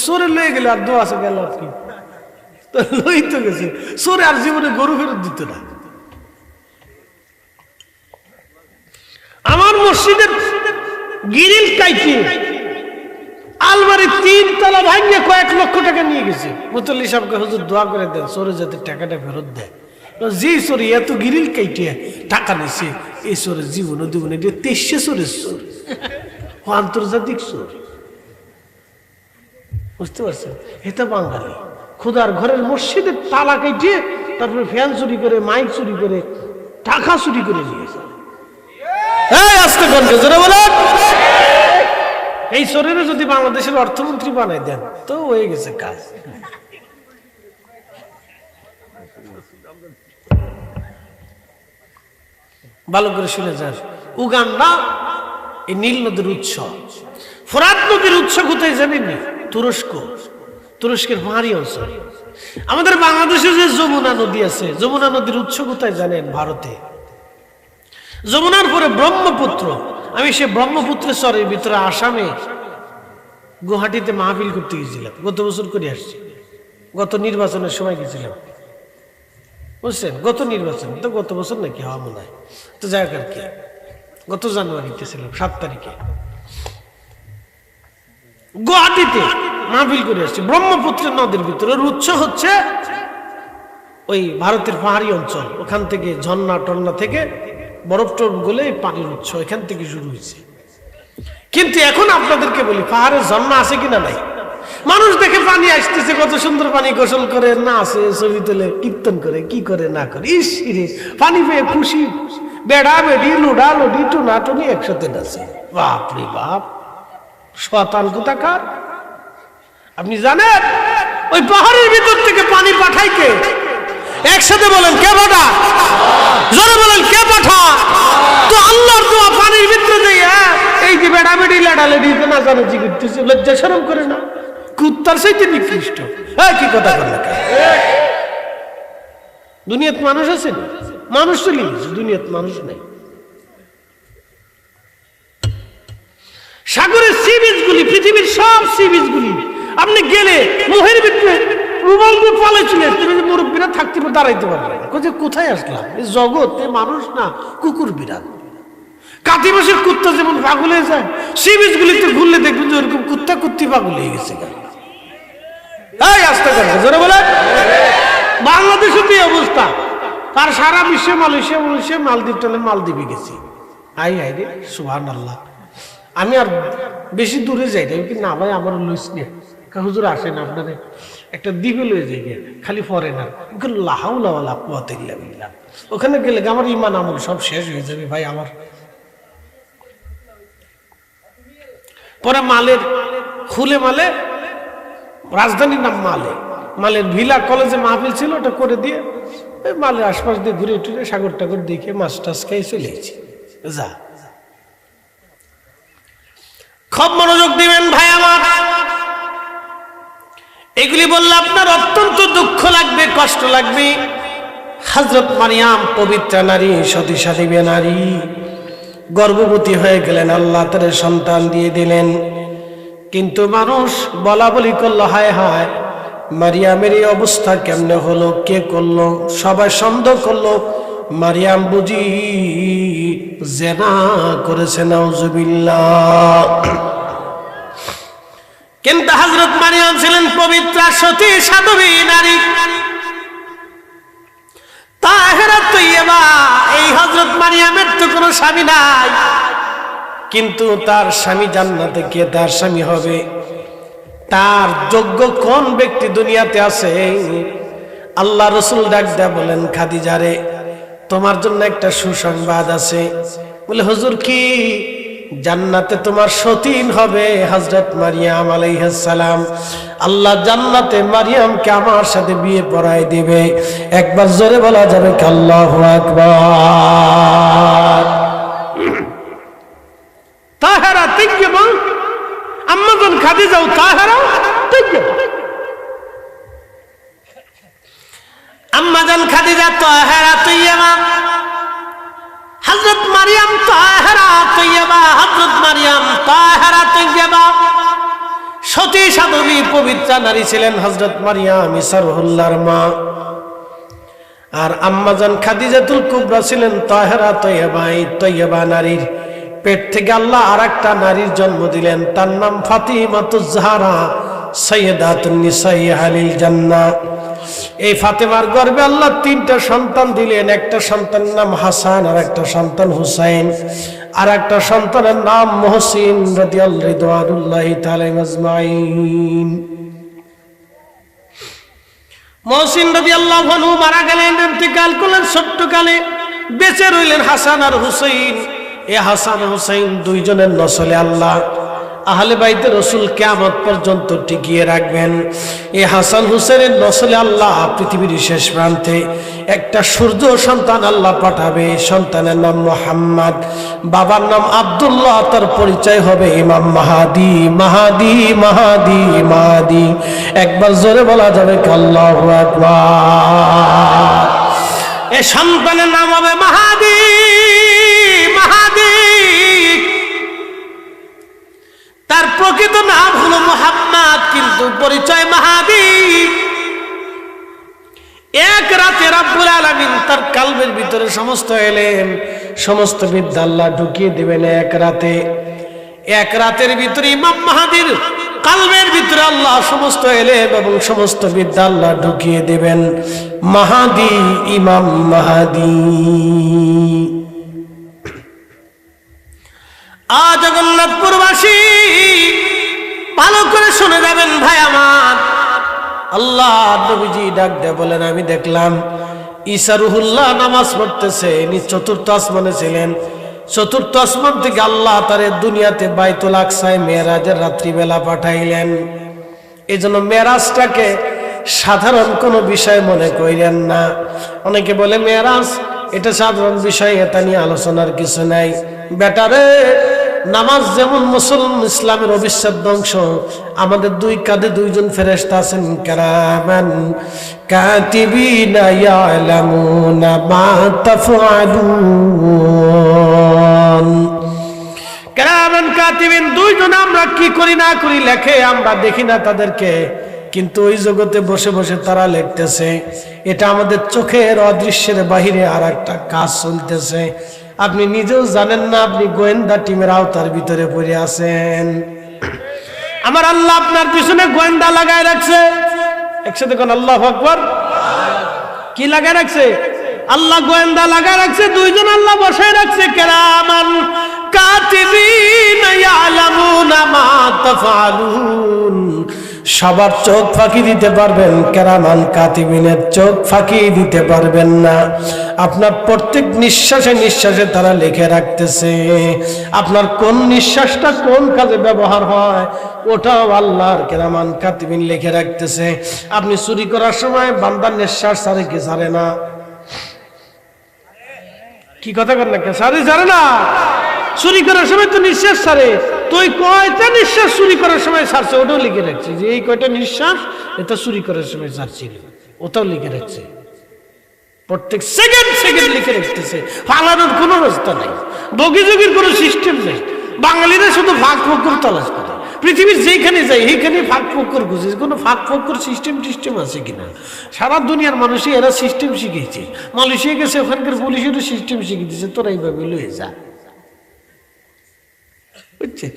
A: সরে লয়ে গেলে আর দোয়া আছে গেল আর কি, তো লই তো গেছে, সরে আর জীবনে গরু ফেরত দিত না। আমার মসজিদের গিরিল কাইতে আলমারি 3 তলা ভাঙিয়ে কয়েক লক্ষ টাকা নিয়ে গেছে। মুতল্লি সাহেবকে হুজুর দোয়া করে দেন সরে যাতে টাকাটা ফেরত দেয়। যে চোরে এত গিরিল কাইটে টাকা নিছে, এই চোরের জীবনে জীবনে 23 চোরের চোর, আন্তর্জাতিক চোর। বুঝতে পারছেন? এটা বাঙালি খোদার ঘরের মসজিদের তালা কাইটে তারপরে ফ্যান চুরি করে, মাইক চুরি করে, টাকা চুরি করে নিয়েছে। আজকে বলেন, এই চোরের যদি বাংলাদেশের অর্থমন্ত্রী বানাই দেন তো হয়ে গেছে কাজ। ভালো করে শুনে যান, উগান্ডা এই নীল নদীর উৎস, ফোরাত নদীর উৎস কোথায় জানেননি? তুরস্ক, তুরস্কের পাহাড়ি অঞ্চল। আমাদের বাংলাদেশে যে যমুনা নদী আছে, যমুনা নদীর উৎস কোথায় জানেন? ভারতে। যমুনার পরে ব্রহ্মপুত্র। আমি সে ব্রহ্মপুত্রের চরের ভিতরে আসামে গুয়াহাটিতে মাহফিল করতে গেছিলাম, গত বছর করে আসছি, গত নির্বাচনের সময় গেছিলাম। বুঝছেন? গত নির্বাচন তো গত বছর নাকি হওয়া মনে হয়, তো যাই হোক আর কি, গত জানুয়ারিতে ছিলাম 7 তারিখে গুয়াহাটিতে মাহফিল করে আসছি। ব্রহ্মপুত্রের নদীর ভিতরে উৎস হচ্ছে ওই ভারতের পাহাড়ি অঞ্চল, ওখান থেকে ঝর্ণা টন্না থেকে বরফ টরফ গলে পানির উৎস এখান থেকে শুরু হয়েছে। কিন্তু এখন আপনাদেরকে বলি, পাহাড়ের ঝর্ণা আছে কিনা নাই? মানুষ দেখে পানি আসতেছে, কত সুন্দর পানি, গোসল করে না আসে, ছবি তোলে, কীর্তন করে, কি করে না করে, ইস রে পানি পেয়ে খুশি, বেড়া বেড়ি লুডা লুডি টুনা টুনি একসাথে নাচে। বাপ রে বাপ, শয়তান কোথাকার! আপনি জানেন ওই পাহাড়ের ভিতর থেকে পানি পাঠায় কে? একসাথে বলেন, কে পাঠা? জোরে বলেন, কে পাঠা? তো আল্লাহর দোয়া পানির ভিতরে দিয়ে এই যে বেড়া বেড়ি লাডালাডি নাচানাচি করতেছে, লজ্জা শরম করে না? কুত্তার চাইতে নিকৃষ্ট। কি কথা বললেন? দুনিয়াত মানুষ আছে না? মানুষ চলে গেছে, দুনিয়াত মানুষ নাই। সাগরের সি বিচ গুলি, পৃথিবীর সব সি বিচ গুলি আপনি গেলে মোহের ভিতরে রুমাল দিয়ে পালে চলে আসতে, মুরব্বীরা থাকতে দাঁড়াইতে পারবে না, কোথায় আসলাম? এই জগতে মানুষ না, কুকুর বিড়াল। কাতি মাসের কুত্তা যেমন পাগল হয়ে যায়, সি বিচ গুলিতে ঘুরলে দেখবেন যে ওরকম কুত্তা কুত্তি পাগল হয়ে গেছে। আসতে পারবে জোরে বলেন। বাংলাদেশের কি অবস্থা? তার সারা বিশ্বে মালয়েশিয়া মালয়েশিয়া মালদ্বীপ টালে মালদ্বীপে গেছি। আই রে সুবহানাল্লাহ। আমি আর বেশি দূরে যাই না, কিন্তু না ভাই আমার লইস নিয়ে হুজুর আসেন আপনাদের একটা দ্বীপে লয়ে যাই গিয়ে, খালি ফরেনার, ওখানে গেলে আমার ইমান আমল সব শেষ হয়ে যাবে ভাই আমার। পরে মালের খুলে মালে, রাজধানীর নাম মালে, মালের ভিলা কলেজে মাহফিল ছিল, ওটা করে দিয়ে মালের আশপাশ দিয়ে ঘুরে টুরে সাগর টাগর দেখে মাছ টাছ খেয়ে চলে গেছি। যা খুব মনোযোগ দিবেন ভাই আমার, এগুলি বললে আপনার অত্যন্ত দুঃখ লাগবে, কষ্ট লাগবে। হযরত মারিয়াম পবিত্র নারী, সতী সাধ্বী নারী, গর্ভবতী হয়ে গেলেন, আল্লাহ তার সন্তান দিয়ে দিলেন। কিন্তু মানুষ বলা বলি করলো, হায় হায় মারিয়ামের এই অবস্থা কেমনে হলো, কে করলো? সবাই সন্দেহ করলো মারিয়াম বুঝি জেনা করেছে, নাউজুবিল্লাহ। কিন্তু হযরত মারিয়াম ছিলেন পবিত্রা সতী সাধ্বী নারী, তাহেরা তৈয়বা। এই হযরত মারিয়ামের তো কোনো স্বামী নাই, কিন্তু তার স্বামী জান্নাতে, কে তার স্বামী হবে? তার যোগ্য কোন ব্যক্তি দুনিয়াতে আছে? আল্লাহ রাসূল ডাক দেয়া বলেন, খাদিজা রে তোমার জন্য একটা সুসংবাদ আছে। বলে হুজুর কি? জান্নাতে তোমার সতীন হবে হযরত মারিয়াম আলাইহিস সালাম। আল্লাহ জান্নাতে মারিয়ামকে আমার সাথে বিয়ে পড়ায় দিবে। একবার জোরে বলা যাবে কি আল্লাহু আকবার? তাহেরা তাইয়্যিবা, আম্মাজান খাদিজাও তাহেরা তাইয়্যিবা। আম্মাজান খাদিজা তাহেরা তাইয়্যিবা, হযরত মারিয়াম তাহেরা তাইয়্যিবা, হযরত মারিয়াম তাহেরা তাইয়্যিবা। সতী সাধবী পবিত্রা নারী ছিলেন হযরত মারিয়াম ঈসা রুহুল্লাহর মা। আর আম্মাজান খাদিজাতুল কুবরা ছিলেন তাহেরা তয়্যবা নারীর পেট থেকে আল্লাহ আরেকটা নারীর জন্ম দিলেন, তার নাম ফাতিমাতুজ জাহরা সাইয়্যিদাতুন নিসাই আহলিল জান্নাহ। এই ফাতেমার গর্ভে আল্লাহ তিনটা সন্তান দিলেন, একটা সন্তানের নাম হাসান, আর একটা সন্তান হুসাইন, আর একটা সন্তানের নাম মুহসিন রাদিয়াল্লাহু তাআলা আজমাইন। মুহসিন রাদিয়াল্লাহু আনহু মারা গেলেন, ইন্তেকাল করলেন ছোট্টকালে। বেঁচে রইলেন হাসান আর হুসাইন। এই হাসান হুসাইন দুইজনের নসলে আল্লাহ আহলে বাইতে রাসূল কিয়ামত পর্যন্ত টিকিয়ে রাখবেন। এই হাসান হুসাইনের নসলে আল্লাহ পৃথিবীর শেষ প্রান্তে একটা সূর্য সন্তান আল্লাহ পাঠাবে। সন্তানের নাম মুহাম্মদ, বাবার নাম আব্দুল্লাহ, তার পরিচয় হবে ইমাম মাহাদি। মাহাদি মাহাদি মাহাদি, একবার জোরে বলা যাবে আল্লাহু আকবার। এই সন্তানের নাম হবে মাহাদি। তার প্রকৃত নাম হলো মুহাম্মদ, কিন্তু পরিচয় মাহাদি। এক রাতে রব্বুল আলামিন তার কলবের ভিতরে সমস্ত এলেম, সমস্ত বিদ্যা আল্লাহ ঢুকিয়ে দিবেন এক রাতে। এক রাতের ভিতরে ইমাম মাহাদির কলবের ভিতরে আল্লাহ সমস্ত এলেম এবং সমস্ত বিদ্যা আল্লাহ ঢুকিয়ে দিবেন। মাহাদি, ইমাম মাহাদি। জগন্নাথপুরবাসী ভালো করে শুনে যাবেন ভাই আমার। আল্লাহ নবীজি ডাক দিয়ে বলেন, আমি দেখলাম ঈসা রুহুল্লাহ নামাজ পড়তেছে। ইনি চতুর্থ আসমানে ছিলেন। চতুর্থ আসমান থেকে আল্লাহ তারে দুনিয়াতে বাইতুল আকসায় মেরাজের রাত্রিবেলা পাঠাইলেন। এই জন্য মেরাজটাকে সাধারণ কোনো বিষয় মনে করিলেন না। অনেকে বলে মেরাজ এটা সাধারণ বিষয়, এটা নিয়ে আলোচনার কিছু নাই। বেটারে, নামাজ যেমন মুসলমান ইসলামের অবিচ্ছেদ্য অংশ, আমাদের দুই কাঁধে দুইজন ফেরেশতা আছেন, কিরামান কাতিবিনা ইয়ালামুনা মা তাফআলুন। কিরামান কাতিবিন দুইজন, আমরা কি করি না করি লেখে, আমরা দেখি না তাদেরকে, কিন্তু ওই জগতে বসে বসে তারা লিখতেছে। এটা আমাদের চোখের অদৃশ্যের বাহিরে আর একটা কাজ চলতেছে। আপনি নিজেও জানেন না, আপনি গোয়েন্দা টিমের আওতার ভিতরে পড়ে আছেন। আমার আল্লাহ আপনার পিছনে গোয়েন্দা লাগায় রাখছে। একসাথে কোন আল্লাহু আকবার। কি লাগায় রাখছে? আল্লাহ গোয়েন্দা লাগায় রাখছে। দুইজন আল্লাহ বসায় রাখছে, কিরামান কাতিবিনা ইয়ালামুনা মা তাফআলুন। সবার চোখ ফাঁকি দিতে পারবেন, কিরামান কাতিবিনের চোখ ফাঁকি দিতে পারবেন না। আপনার প্রত্যেক নিঃশ্বাসে নিঃশ্বাসে তারা লিখে রাখতেছে। আপনার কোন নিঃশ্বাসটা কোন কাজে ব্যবহার হয় ওটাও আল্লাহর কিরামান কাতিবিন লিখে রাখতেছে। আপনি চুরি করার সময় বান্দার নিঃশ্বাস ছাড়ে কি ছাড়ে না? কি কথা কর না, কে ছাড়ে না? চুরি করার সময় তো নিঃশ্বাস ছাড়ে। তো ওই কয়টা নিঃশ্বাস চুরি করার সময় ছাড়ছে ওটাও লিখে রাখছে, যে এই কয়টা নিঃশ্বাস এটা চুরি করার সময় ছাড়ছিল, ওটাও লিখে রাখছে। প্রত্যেক সেকেন্ড সেকেন্ড লিখে রাখতেছে। ফালানোর কোনো রাস্তা নাই, বগিযোগীর কোনো সিস্টেম নেই। বাঙালিরা শুধু ফাঁক ফোকর তালাশ করে, পৃথিবীর যেখানে যায় সেইখানে ফাঁক ফোকর খুঁজে, কোনো ফাঁক ফোকর সিস্টেম আছে কিনা। সারা দুনিয়ার মানুষই এরা সিস্টেম শিখেছে। মালয়েশিয়া গেছে, ওখানকার পুলিশেরও সিস্টেম শিখে দিচ্ছে, তোরা এইভাবে লয়ে যা। বুঝছেন,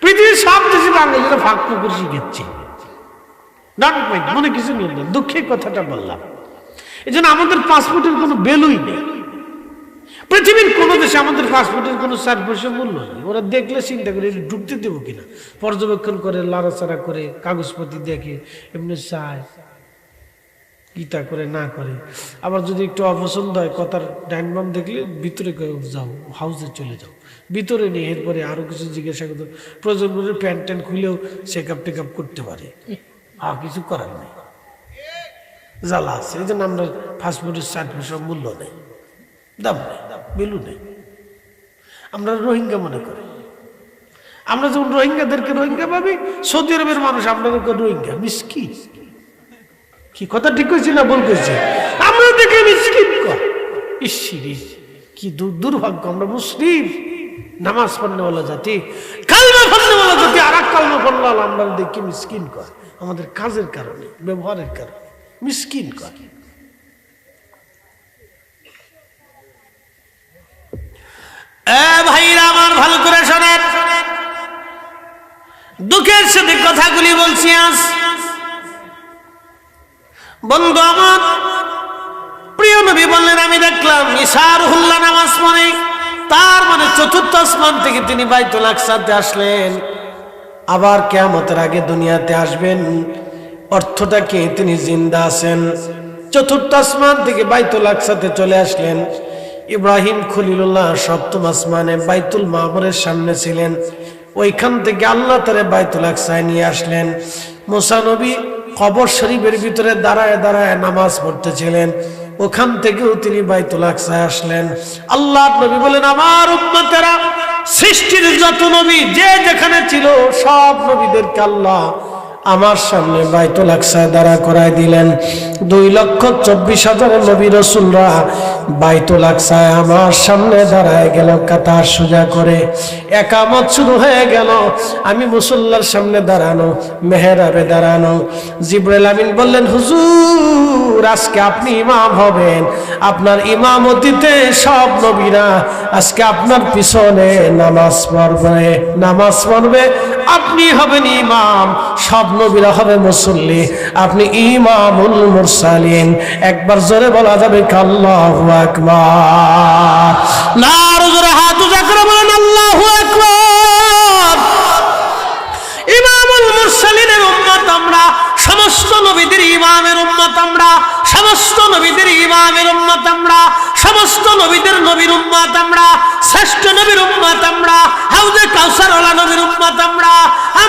A: পৃথিবীর সব দেশে বাঙালিরা ফাঁক ফোকর শিখেছে। মনে কিছু নেই, দুঃখের কথাটা বললাম। এই জন্য আমাদের পাসপোর্টের কোনো ভ্যালুই নেই। পৃথিবীর কোন দেশে আমাদের পাসপোর্টের কোনো 4 পয়সা মূল্য নেই। ওরা দেখলে চিন্তা করে ঢুকতে দেবো কিনা, পর্যবেক্ষণ করে, লাড়াচাড়া করে, কাগজপত্র দেখে, এমনি চায়, গীতা করে না করে। আবার যদি একটু অপছন্দ হয়, কথার ডাইন বাম দেখলে ভিতরে যাও, হাউসে চলে যাও, ভিতরে নেই। এরপরে আরো কিছু জিজ্ঞাসা করতে, প্রয়োজন করে প্যান্ট ট্যান্ট খুলেও চেকআপ টেকআপ করতে পারে। আর কিছু করার নেই, জ্বালা আছে। এই জন্য আমরা পাসপোর্টের 4 পয়সা মূল্য নেই, দাম নেই, ভ্যালু নেই। আমরা রোহিঙ্গা মনে করি। আমরা যখন রোহিঙ্গাদেরকে রোহিঙ্গা ভাবি, সৌদি আরবের মানুষ আপনাদেরকে রোহিঙ্গা, মিসকিন। কি কথা ঠিক হয়েছে না ভুল করেছে? আমরা দেখে মিসকিন কর। ইসিরি কি দুর্ভাগ্য, আমরা মুসলিম নামাজ পড়নেওয়ালা জাতি, কালমা পড়নেওয়ালা জাতি আর এক কালমা পড়লে আমরা দেখি মিসকিন কর, আমাদের কাজের কারণে, ব্যবহারের কারণে মিসকিন কর। ভাইরা আমার ভালো করে শোনেন, দুঃখের সাথে কথাগুলি বলছি আজ। বন্ধু আমার, প্রিয় নবী বললেন, আমি দেখলাম ইশারুল্লাহ নামাজ পড়ে, তার মানে চতুর্থ আসমান থেকে তিনি বাইতুল আকসাতে আসলেন, আবার কিয়ামতের আগে দুনিয়াতে আসবেন। অর্থটা কি? তিনি জিন্দা আছেন, চতুর্থ আসমান থেকে বাইতুল আকসাতে চলে আসলেন। ইব্রাহিম খলিলুল্লাহ সপ্তম আসমানে বাইতুল মামুরের সামনে ছিলেন, ওইখান থেকে আল্লাহ তারে বাইতুল আকসায় নিয়ে আসলেন। মুসা নবী কবর শরীফের ভিতরে দাঁড়ায় দাঁড়ায় নামাজ পড়তেছিলেন, ওখান থেকেও তিনি বাইতুল আকসায় আসলেন। আল্লাহ নবী বলেন, আমার উম্মতেরা, সৃষ্টির যত নবী যে যেখানে ছিল সব নবীদেরকে আল্লাহ আমার সামনে বাইতুল আকসায় দাঁড়া করায় দিলেন। 2,24,000 নবী রাসূলরা বাইতুল আকসায় আমার সামনে দাঁড়ায় গেল কাতার সোজা করে। একামত শুরু হয়ে গেল, আমি মুসল্লার সামনে দাঁড়ানো, মেহরাবে দাঁড়ানো। জিবরাইল আমিন বললেন, হুজুর আজকে আপনি ইমাম হবেন, আপনার ইমামতিতে সব নবীরা আজকে আপনার পিছনে নামাজ পড়বে, আপনি হবেন ইমাম, সব নবীরা হবে মুসল্লি, আপনি ইমামুল মুরসালিন। একবার জোরে বলা যাবে আল্লাহু আকবার, না আরো জোরে হাত উঁচা করে বলেন আল্লাহু আকবার। ইমামুল মুরসালিনের উম্মত আমরা, সমস্ত নবীদের ইমামের উম্মত আমরা, সমস্ত নবীদের ইমামের উম্মত আমরা, সমস্ত নবীদের নবীর উম্মত আমরা, শ্রেষ্ঠ নবীর উম্মত আমরা, হাউজে কাউসার ওয়ালা নবীর উম্মত আমরা,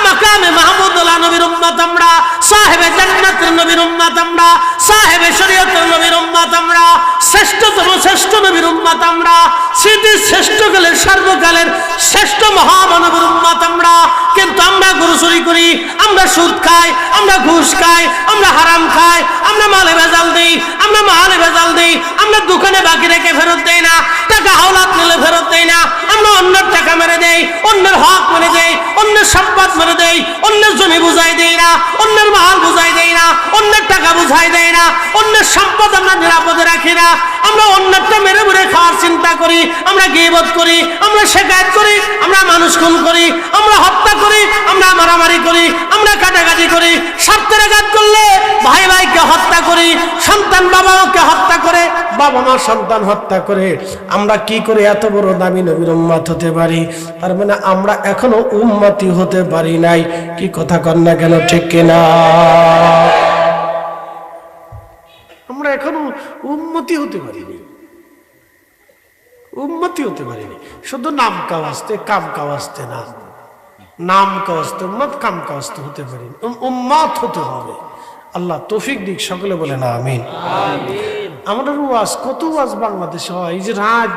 A: মাকামে মাহমুদ ওয়ালা নবীর উম্মত আমরা, সাহেবে জান্নাতের নবীর উম্মত আমরা, সাহেবে শরীয়তের নবীর উম্মত আমরা, শ্রেষ্ঠতম শ্রেষ্ঠ নবীর উম্মত আমরা, স্মৃতির শ্রেষ্ঠকালের সর্বকালের শ্রেষ্ঠ মহামানবের উম্মত আমরা। কিন্তু আমরা গরু চুরি করি, আমরা সুদ খাই, আমরা ঘুষ খাই, আমরা হারাম খাই, আমরা মালে ভেজাল দিই, আমরা দোকানে বাকি রেখে ফেরত দেই না, টাকা হাওলাত নিলে ফেরত দেই না, আমরা অন্যের টাকা মেরে দেই, অন্যের হক মেরে দেই, অন্যের সম্পদ মেরে দেই, অন্যের জমি বুঝাই দেই না, অন্যের মাল বুঝাই দেই না, অন্যের টাকা বুঝাই দেই না, অন্যের সম্পদ আমরা নিরাপদে রাখি না, আমরা অন্যটা মেরে মেরে খাওয়ার চিন্তা করি, আমরা গীবত করি, আমরা শিকায়ত করি, আমরা মানুষ খুন করি, আমরা হত্যা করি, আমরা মারামারি করি, আমরা কাটাকাটি করি, স্বার্থের আঘাত করলে ভাই ভাইকে হত্যা করি, সন্তান বাবাকে হত্যা করে, বাবা মা সন্তান হত্যা করে। আমরা কি করে এত বড় দামি নবীর উম্মত হতে পারি? তার মানে আমরা এখনো উম্মতি হতে পারি নাই। কি কথা কন না কেন, ঠিক কিনা? আমরা এখনো উম্মতি হতে পারিনি, উম্মতি হতে পারিনি। শুধু নাম কাওয়াজতে, কাম কাওয়াজতে না, নাম কাওয়াজতে উম্মত, কাম কাওয়াজতে হতে পারিনি, উম্মত হতে হবে। আল্লাহ তৌফিক দিক, সকলে বলেন আমিন। আমাদের ওয়াজ, কত ওয়াজ বাংলাদেশে হয়, এই যে রাত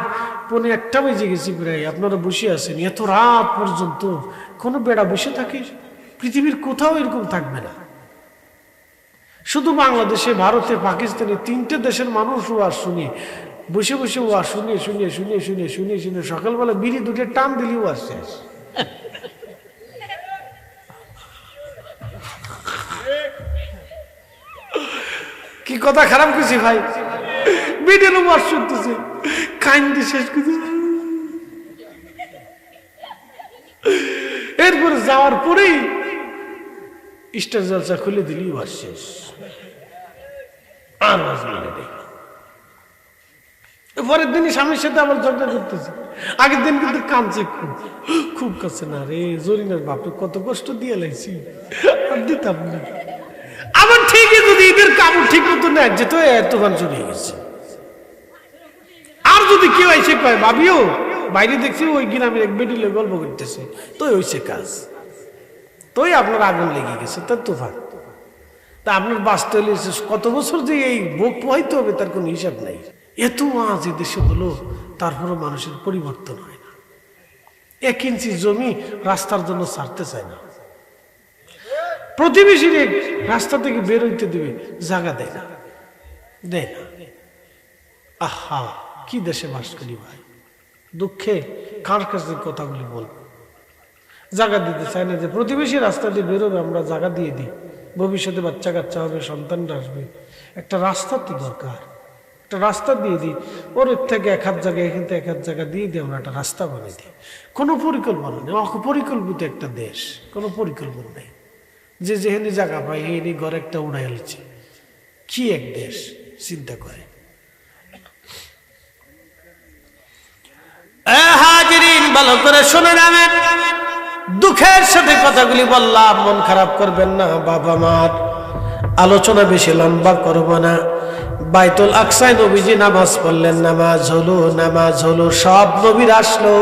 A: 1:30 বেজে গেছি প্রায়, আপনারা বসে আছেন এত রাত পর্যন্ত, কোনো বেড়া বসে থাকে? পৃথিবীর কোথাও এরকম থাকবে না। শুধু বাংলাদেশে, ভারতে, পাকিস্তানে, 3টে দেশের মানুষ ওয়াজ শুনি, বসে বসে ওয়াজ শুনে সকালবেলা বিড়ি 2টে টান দিলি ওয়াজ শেষ। কি কথা খারাপ করছি ভাই? বিড়ির ওয়াজ শুনতেছে, কাইন্দি শেষ করতে, এরপরে যাওয়ার পরেই স্টার জলসা খুলে দিলি ওয়াজ শেষ, আর ওয়াজ মিলে নেই। পরের দিনই স্বামীর সাথে আবার ঝগড়া করতেছে, আগের দিন কিন্তু কাঁদছে, খুব কাছে, না রে জরিনার বাপরে কত কষ্ট দিয়ে লাইছি, আর দিতাম না। আবার ঠিকই যদি ঈদের কাপড় ঠিক মতো নেয় যেত, এতক্ষণ চলে গেছে। আর যদি কেউ এসে কয়, ভাবিও বাইরে দেখছি ওই গ্রামের এক বেডিলে গল্প করতেছে, তোই হয়েছে কাজ, তোই আপনার আগুন লেগে গেছে, তার তুফান। তা আপনার বাঁচতে হলে কত বছর যে এই ভোগ পোহাইতে হবে তার কোনো হিসাব নাই। এত আজ এই দেশে হলো, তারপরও মানুষের পরিবর্তন হয় না। 1 ইঞ্চি জমি রাস্তার জন্য ছাড়তে চায় না, প্রতিবেশীর রাস্তা থেকে বের হইতে দিবে জায়গা দেয় না। আহা, কি দেশে বাস করি ভাই! দুঃখে কার কাছে কথাগুলি বলবো, জায়গা দিতে চাই না। যে প্রতিবেশী রাস্তা দিয়ে বেরোবে আমরা জায়গা দিয়ে দিই, ভবিষ্যতে বাচ্চা কাচ্চা হবে, সন্তানরা আসবে, একটা রাস্তা তো দরকার, একটা রাস্তা দিয়ে দিই। ওর থেকে এক হাত জায়গা, এখান থেকে এক হাত জায়গা দিয়ে দিই, আমরা একটা রাস্তা বানিয়ে দিই। কোনো পরিকল্পনা নেই, অপরিকল্পিত একটা দেশ, কোনো পরিকল্পনা নেই। যে যেখানে জায়গা পাই এনে ঘর একটা উড়াই হচ্ছে, কি এক দেশ চিন্তা করে। হাজিরিন ভালো করে শুনে নেবেন, দুঃখের সাথে কথাগুলি বললাম, মন খারাপ করবেন না। বাবা মার আলোচনা বেশি লম্বা করব না। বাইতুল আকসায় নবীজি নামাজ পড়লেন, নামাজ হলো, সব নবীর আসলো।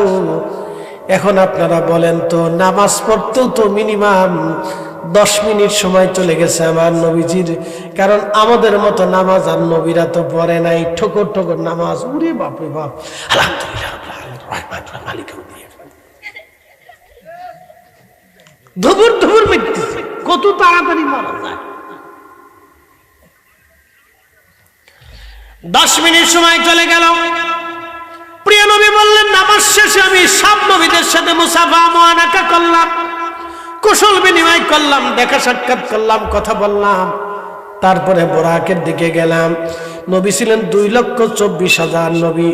A: এখন আপনারা বলেন তো, নামাজ পড়তেও তো মিনিমাম 10 মিনিট সময় চলে গেছে আমার নবীজির, কারণ আমাদের মতো নামাজ আর নবীরা তো পড়ে নাই, ঠোকর ঠোকর নামাজ। উরে বাপরে বাপ, আলহামদুলিল্লাহ ধুবুর ধুবুর মিটতেছে, কত তাড়াতাড়ি মারা যায়। 10 মিনিট সময় চলে গেল। প্রিয় নবী বললেন, নামাজ শেষে আমি সব নবীদের সাথে মুসাফা মুআনাকা করলাম, কুশল বিনিময় করলাম, দেখা সাক্ষাৎ করলাম, কথা বললাম। তারপরে বোরাকের দিকে গেলাম। নবী ছিলেন 2,24,000 নবী।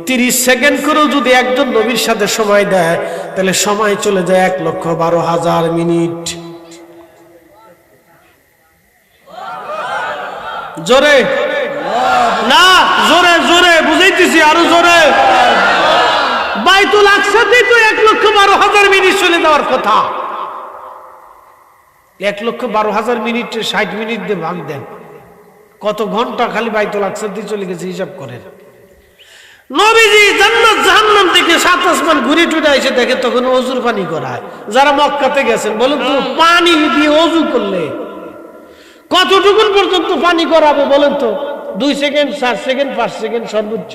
A: 30 সেকেন্ড করেও যদি একজন নবীর সাথে সময় দেয়, তাহলে সময় চলে যায় 1,12,000 মিনিট। জোরে না, জোরে জোরে বুঝাইতেছি, আরো জোরে। বাইতুল আকসাতেই তো 1,12,000 মিনিট চলে যাওয়ার কথা। 1,12,000 মিনিট 60 মিনিট দিয়ে ভাগ দেন, কত ঘন্টা খালি বাইতুল আকসাতে চলে গেছে, হিসাব করেন। নবীজি জান্নাত জাহান্নাম থেকে 7 আসমান ঘুরে টুরে এসে দেখে তখন ওযুর পানি করায়। যারা মক্কাতে গেছেন বলুন তো, পানি দিয়ে ওযু করলে কতটুকুন পর্যন্ত পানি করাবে বলেন তো? 2 সেকেন্ড, 4 সেকেন্ড, 5 সেকেন্ড সর্বোচ্চ।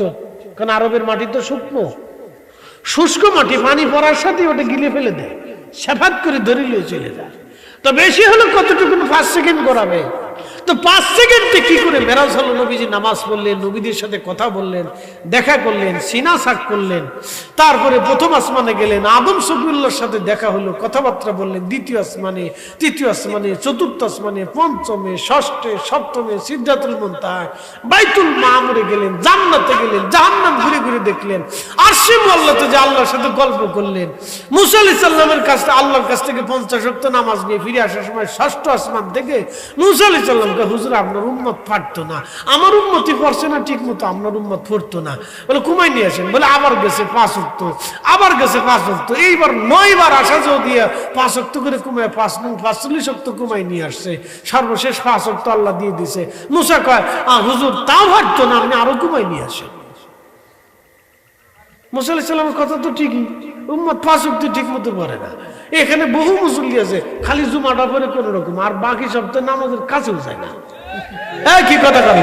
A: কারণ আরবের মাটি তো শুকনো, শুষ্ক মাটি, পানি পড়ার সাথে ওটা গিলে ফেলে দেয়, সাফাত করে ধরিলেও চলে যায়। তো বেশি হলো কতটুকুন? 5 সেকেন্ড করাবে। তো 5 সেকেন্ডে কি করে মেরাজ হলো? নবীজি নামাজ পড়লেন, নবীদের সাথে কথা বললেন, দেখা করলেন, সিনা সাক করলেন। তারপরে প্রথম আসমানে গেলেন, আদম শফিউল্লাহর সাথে দেখা হলো, কথাবার্তা বললেন। দ্বিতীয় আসমানে, তৃতীয় আসমানে, চতুর্থ আসমানে, পঞ্চমে, ষষ্ঠে, সপ্তমে, সিদরাতুল মুনতাহা, বাইতুল মামুরে গেলেন, জান্নাতে গেলেন, জাহান্নাম ঘুরে ঘুরে দেখলেন, আরশে মুআল্লাতে যে আল্লাহর সাথে গল্প করলেন। মুসা আলাইহিস সালামের কাছে, আল্লাহর কাছ থেকে 50 ওয়াক্ত নামাজ নিয়ে ফিরে আসার সময় ষষ্ঠ আসমান থেকে মুসা আলাইহিস সালাম, হুজুর আপনার উম্মত পারতো না, আমার উম্মতই পড়ছে না ঠিক মতো, আপনার উম্মত পড়তো না। বলে কুমাই নিয়ে আসেন। বলে আবার গেছে 5 ওয়াক্ত, আবার গেছে 5 ওয়াক্ত, এইবার 9 বার আসা যাও দিয়ে 5 ওয়াক্ত করে কুমায় 5 নং 45 ওয়াক্ত কুমাই নিয়ে আসছে। সর্বশেষ 5 ওয়াক্ত আল্লাহ দিয়ে দিছে। মুসা কয়, হুজুর তাও পারতো না, আপনি আরো কুমাই নিয়ে আসেন। মুসা আলাইহিস সালামের কথা তো ঠিকই, উম্মত 5 ওয়াক্ত ঠিক মতো পড়ে না। এখানে বহু মুসল্লি আছে খালি জুমাটা পরে কোন রকম, আর বাকি সব তো নামাজের কাছেও যায় না। কি কথা কর,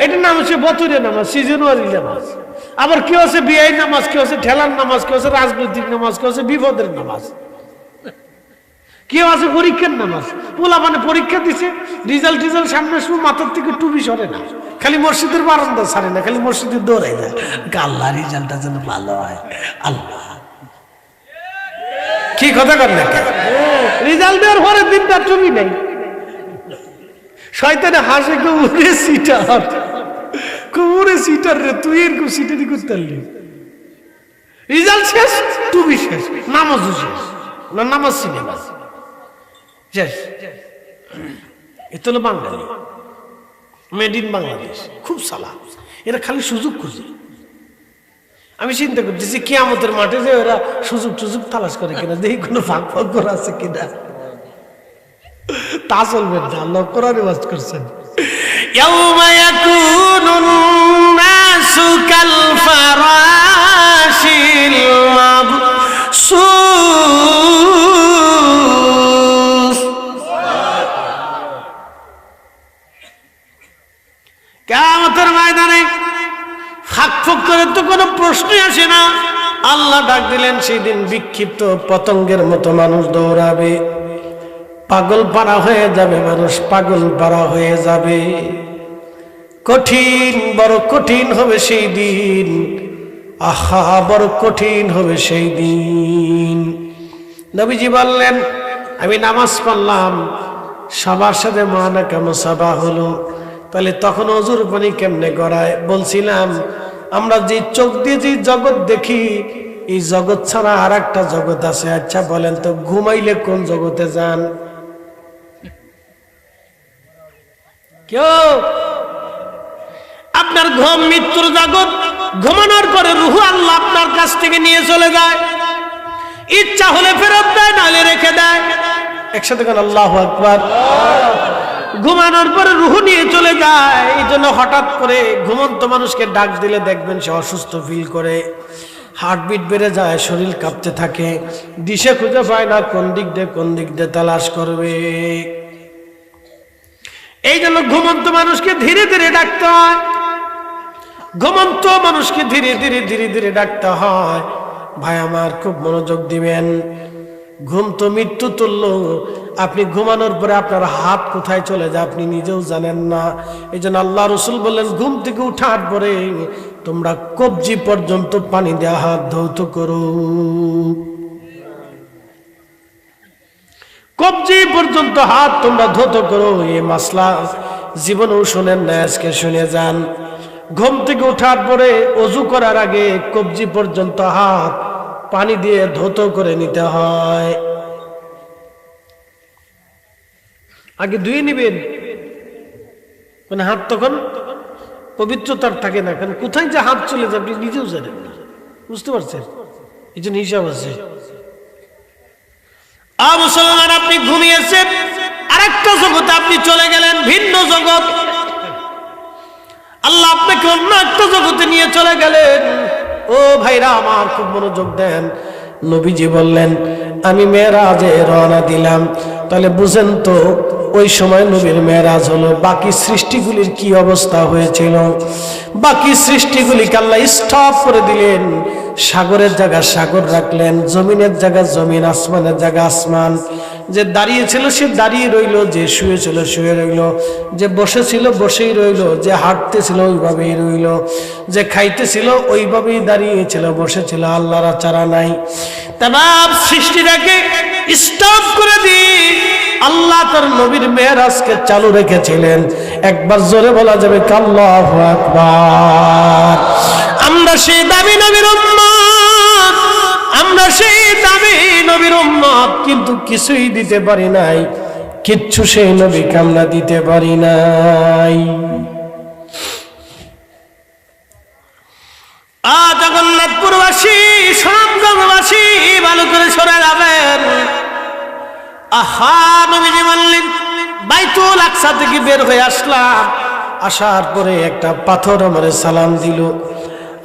A: এটার নাম হচ্ছে বছরের নামাজ, সিজনারি নামাজ। আবার কেউ আছে বিআই নামাজ, কেউ আছে ঠেলার নামাজ, কেউ আছে রাজনৈতিক নামাজ, কেউ আছে বিপদের নামাজ, কেউ আছে পরীক্ষার নামাজ। পোলা মানে পরীক্ষা দিছে, রেজাল্ট সামনে সময় মাথার থেকে টুপি সরে না, খালি মসজিদের বারান্দা ছাড়ে না, খালি মসজিদের দৌড়াই যায়। আল্লাহ রেজাল্টটা যেন ভালো হয়, আল্লাহ। কি কথা কর না, রেজাল্ট দেওয়ার পরের দিনটা টুপি নেই। শয়তানে হাসে, কুমুরে সিটার, কুমুরে সিটার রে, তুই এরকম সিটারি করতে পারলি। রেজাল্ট শেষ, টুপি শেষ, নামাজও শেষ, না নামাজ সিনেমা শেষ। এত হলো বাঙালি, মেড ইন বাংলাদেশ, খুব সালা। এরা খালি সুযোগ খুঁজে। আমি চিন্তা করতেছি কিয়ামতের মাঠে যে ওরা সুযোগ টুযোগ তালাশ করে কিনা, দেখি কোনো ফাঁক ফাঁক করা আছে কিনা। তা চলবে না, আল্লাহ কোরআনে ওয়াজ করছেন, ইয়াউমা ইয়াকুনুন নাসু কাল ফারাশিল মাবসুস। কিয়ামতের ময়দানে ফাঁক ফাঁক করে তো কোনো প্রশ্নই আসে না। আল্লাহ ডাক দিলেন, সেই দিন বিক্ষিপ্ত পতঙ্গের মতো মানুষ দৌড়াবে, পাগল পাড়া হয়ে যাবে, মানুষ পাগল পাড়া হয়ে যাবে। কঠিন, বড় কঠিন হবে সেই দিন। আহা বড় কঠিন হবে সেই দিন। নবীজি বললেন, আমি নামাজ পড়লাম, সবার সাথে মানাকা মুসাফা হলো, তাহলে তখন অজুর পানি কেমনে গড়ায়? বলছিলাম আমরা যে চোখ দিয়ে যে জগৎ দেখি, এই জগৎ ছাড়া আর একটা জগৎ আছে। আচ্ছা বলেন তো, ঘুমাইলে কোন জগতে যান? কেউ? আপনার ঘুম মৃত্যুর জগৎ। ঘুমানোর পরে রূহ আল্লাহ আপনার কাছ থেকে নিয়ে চলে যায়, ইচ্ছা হলে ফেরত দেয়, নাহলে রেখে দেয়। একসাথে কেন আল্লাহু আকবার। ঘুমানোর পরে রূহ নিয়ে চলে যায়। এই জন্য হঠাৎ করে ঘুমন্ত মানুষকে ডাক দিলে দেখবেন সে অসুস্থ ফিল করে, হার্টবিট বেড়ে যায়, শরীর কাঁপতে থাকে, দিশে খুঁজে পায় না কোন দিক দিয়ে তালাশ করবে। এই জন্য ঘুমন্ত মানুষকে ধীরে ধীরে ডাকতে হয়। ঘুমন্ত মানুষকে ধীরে ধীরে ডাকতে হয়। ভাই আমার, খুব মনোযোগ দিবেন। ঘুম তো মৃত্যু তুল্য। আপনি ঘুমানোর পরে আপনার হাত কোথায় চলে যায় আপনি নিজেও জানেন না। এই জন্য আল্লাহ রসুল বললেন, ঘুম থেকে উঠার পরে তোমরা কবজি পর্যন্ত পানি দেওয়া হাত ধৌত করো। কবজি পর্যন্ত হাত তোমরা ধৌত করো। এই মাসলা জীবনেও শোনেন না, আজকে শুনে যান। ঘুম থেকে ওঠার পরে অজু করার আগে কবজি পর্যন্ত হাত পানি দিয়ে ধৌত করে নিতে হয়। আগে ধুয়ে নিবেন, মানে হাত তখন পবিত্রতার থাকে না। কারণ কোথায় যে হাত চলে যায় আপনি নিজেও জানেন না, বুঝতে পারছেন? এই জন্য হিসাব আছে। মুসলমান, আপনি ঘুমিয়েছেন, আরেকটা জগতে আপনি চলে গেলেন, ভিন্ন জগৎ। আল্লাহ আপনাকে অন্য একটা জগতে নিয়ে চলে গেলেন। ও ভাইরা আমার, খুব মনোযোগ দেন। নবীজি বললেন, আমি মেরাজে রওনা দিলাম। তাহলে বুঝেন তো, ওই সময় নবীর মেরাজ হলো। বাকি সৃষ্টিগুলির কি অবস্থা হয়েছিল? বাকি সৃষ্টিগুলিকে আল্লাহ স্টপ করে দিলেন। সাগরের জায়গা সাগর রাখলেন, জমিনের জায়গা জমিন, আসমানের জায়গা আসমান। যে দাঁড়িয়ে ছিল সে দাঁড়িয়ে রইল, যে শুয়ে ছিল শুয়ে রইল, যে বসেছিল বসেই রইল, যে হাঁটতেছিল ওইভাবেই রইল, যে খাইতেছিল ওইভাবেই দাঁড়িয়েছিল বসেছিল। আল্লাহর চারা নাই। তামাম সৃষ্টিটাকে স্টপ করে দিই আল্লাহ তার নবীর মেরাজকে চালু রেখেছিলেন। একবার জোরে বলা যাবে আল্লাহু আকবার। আমরা সেই দামি নবীর উম্মত, আমরা সেই দামি নবীর উম্মত, কিন্তু কিছুই দিতে পারি নাই, কিচ্ছু সেই নবীকে আমরা দিতে পারি নাই। জগন্নাথপুরবাসী, সুনামগঞ্জবাসী, ভালো করে সরে যাবেন। আহা, নবীজি বললেন, বাইতুল আকসা থেকে বের হয়ে আসলাম। আসার পরে একটা পাথর আমারে সালাম দিল,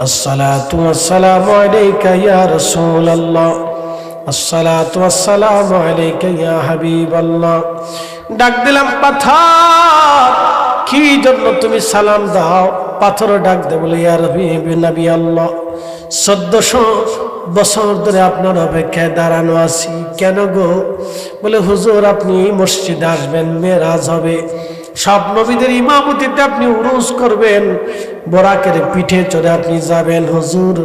A: আসসালাতু ওয়াসসালামু আলাইকা ইয়া রাসূলুল্লাহ, আসসালাতু ওয়াসসালামু আলাইকা ইয়া হাবিবাল্লাহ। ডাক দিলাম, পাথর কি জন্য তুমি সালাম দাও? পাথর ডাক দে বলে, ইয়া নবী আল্লাহ, 1400 বছর ধরে আপনার অপেক্ষায় দাঁড়ানো আছি। কেন গো? বলে, হুজুর আপনি মসজিদে আসবেন, মেরাজ হবে, সব নবীদের ইমামতিতে আপনি উরুস করবেন, বোরাকের পিঠে চড়ে আপনি যাবেন। হুজুর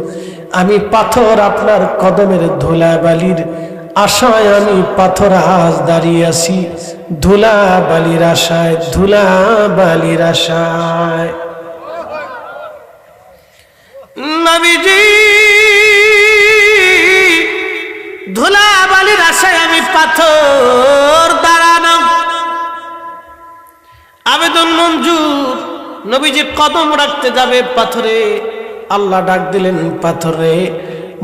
A: আমি পাথর, আপনার কদমের ধুলা বালির আশায় আমি পাথর আজ দাঁড়িয়ে আছি, ধুলা বালির আশায়, ধুলা বালির আশায়। নবীজি ধুলা বালির আশায় আমি পাথর দাঁড়ানো। আবেদন মঞ্জুর। নবীজি কদম রাখতে যাবে পাথরে। আল্লাহ ডাক দিলেন, পাথরে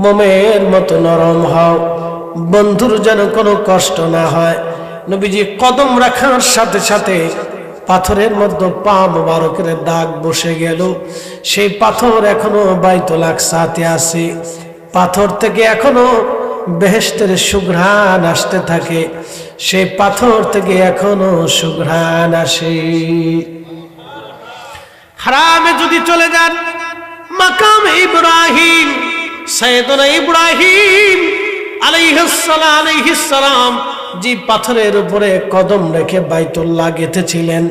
A: মোমের মতো নরম হও, বন্ধুর যেন কোনো কষ্ট না হয়। নবীজি কদম রাখার সাথে সাথে পাথরের মধ্যে পা মোবারকের দাগ বসে গেল। সেই পাথর এখনো বাইতুল আকসাতে আছে। পাথর থেকে এখনো বেহেশতের সুঘ্রাণ আসতে থাকে। সেই পাথর থেকে এখনো সুঘ্রাণ আসে। হারামে যদি চলে যান, মাকাম ইব্রাহিম, সাইয়েদনা ইব্রাহিম আলাইহিস সালাম যে পাথরের উপরে কদম রেখে বাইতুল্লাহ গেঁথেছিলেন,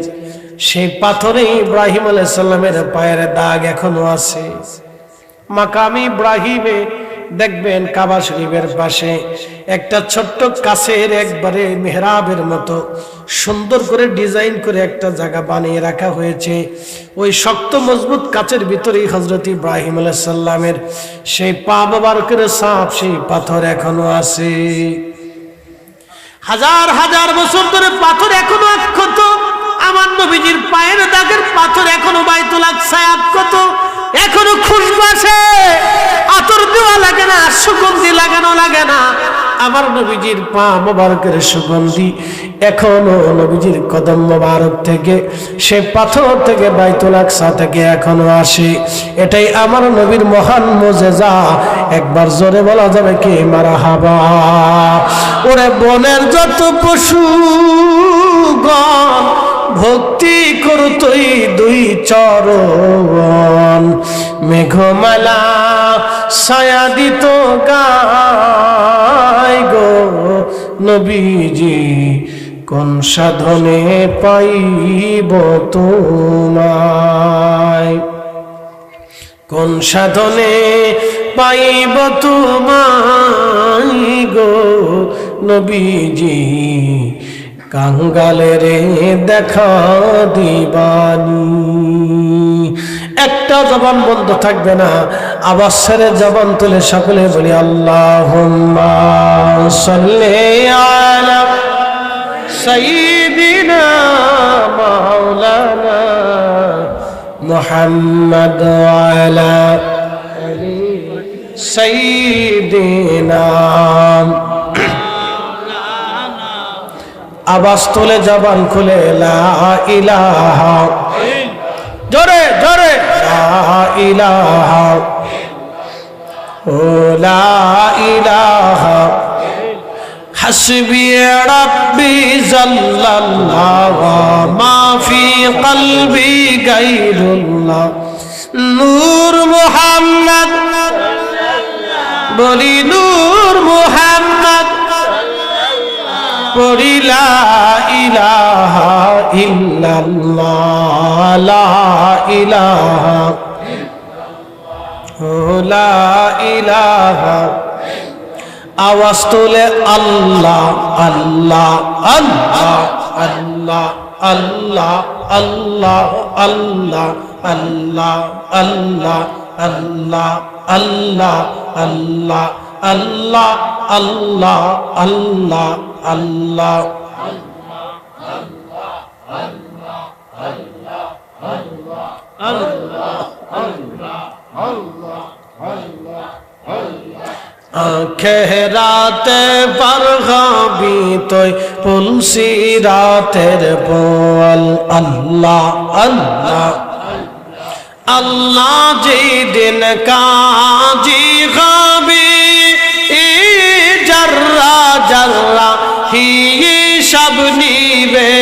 A: সেই পাথরে ইব্রাহিম আলাইহিস সালামের পায়ের দাগ এখনো আছে। মাকাম ইব্রাহিমে দেখবেন কাবা শরীফের পাশে একটা ছোট্ট কাছের একবারে মেহরাবের মতো সুন্দর করে ডিজাইন করে একটা জায়গা বানিয়ে রাখা হয়েছে। ওই শক্ত মজবুত কাচের ভিতরেই হযরত ইব্রাহিম আলাইহিস সালামের সেই পা মোবারকের ছাপ, সেই পাথর এখনো আছে। হাজার হাজার বছর ধরে পাথর এখনো অক্ষত। আমার নবীজির পায়ের দাগের পাথর এখনো বাইতুল আকসায় অক্ষত, এখনো খুশবু আসে। আতর দেওয়া লাগে না, সুগন্ধি লাগানো লাগে না। আমার নবীজির পা মোবারকের সুগন্ধি এখনো নবীজির কদম মোবারক থেকে, সে পাথর থেকে, বাইতুল আকসা থেকে এখনো আসে। এটাই আমার নবীর মহান মুজিজা। একবার জোরে বলা যাবে কি মারহাবা। ওরে বনের যত পশুগণ ভক্তি করতই দুই চরণ, মেঘমালা ছায়া দিত গায় গো নবীজি, কোন সাধনে পাইব তোমায়, কোন সাধনে পাইব তোমায় গো নবীজি, কাঙ্গালের দেখা দিবানি। একটা জবান বন্ধ থাকবে না, আওয়াজ ছেড়ে জবান তুলে সকলে বলি আল্লাহুম্মা সাল্লি আলা সাইয়্যিদিনা মাওলানা মুহাম্মদ ওয়া আলা আলি সাইয়্যিদিনা। আওয়াজ তুলে জবান খুলে লা ইলাহা, জোরে জোরে লা ইলাহা, ও লা ইলাহা হাসবি রাব্বি জাল্লাল্লাহু মা ফি কলবি গায়রুল্লাহ। নূর মুহাম্মদ বলি, নূর মুহাম্মদ পড়ি লা ইলাহা ইল্লাল্লাহ, লা ইলাহা, ও লা ইলাহা। আওয়াজ তুলে আল্লাহ আল্লাহ আল্লাহ আল্লাহ আল্লাহ আল্লাহ আল্লাহ আল্লাহ আল্লাহ আল্লাহ আল্লাহ আল্লাহ আল্লাহ আল্লাহ আল্লাহ আল্লাহ। আখেরাতে পারগাবি তুই পুলসি রাতের পোয়াল আল্লাহ আল্লাহ আল্লাহ। যেদিন কাজী গাবি জাররা জাররা হিসাব নিবে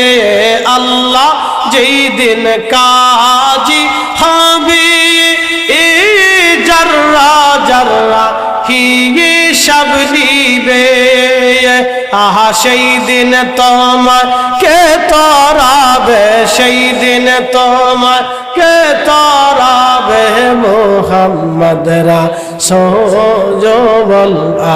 A: আল্লাহ, যেদিন কাজী হবি জাররা জাররা হিসাব নিবে। আহা সেই দিন তোমার কে তরাবে, সেই দিন তোমার কে তরাবে মুহাম্মদ রাসূল।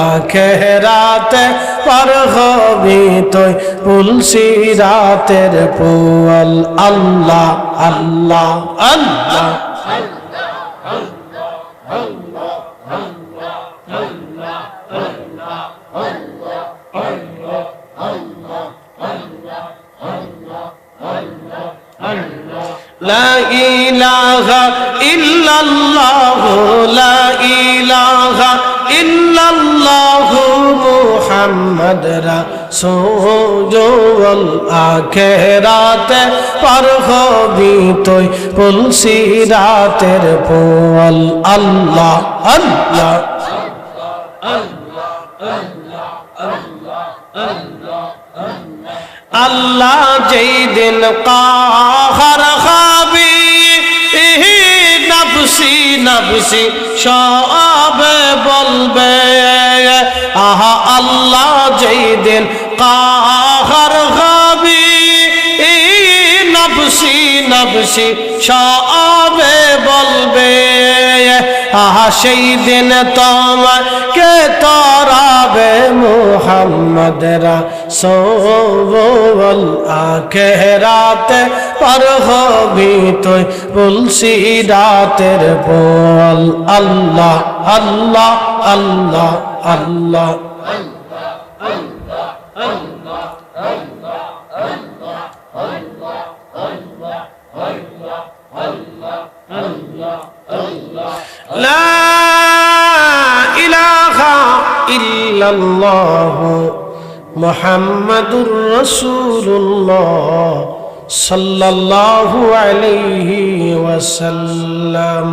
A: আখিরাতে পার হবি তুই পুলসি রাতের পোয়াল আল্লাহ আল্লাহ আল্লাহ। লা ইলাহা ইল্লাল্লাহ, লা ইলাহা ইল্লাল্লাহ মুহাম্মদ রাসূল। আখিরাতে পার হবি তুই পুলসি রাতের পোয়াল আল্লাহ আল্লাহ আল্লাহ। যেই দিন কাহার খাবি নফসি নফসি সবে বলবে আহা আল্লাহ। যেই দিন কাহার খাবি নফসি নফসি সবে বলবে আহা সেই দিন তোমাকে তরাবে মুহাম্মদ রাসূল আখিরাতে পার হবি তুই বলছি রাতের বল আল্লাহ আল্লাহ আল্লাহ আল্লাহ লা ইলাহা ইল্লাল্লাহু মুহাম্মাদুর রাসূলুল্লাহ সাল্লাল্লাহু আলাইহি ওয়াসাল্লাম।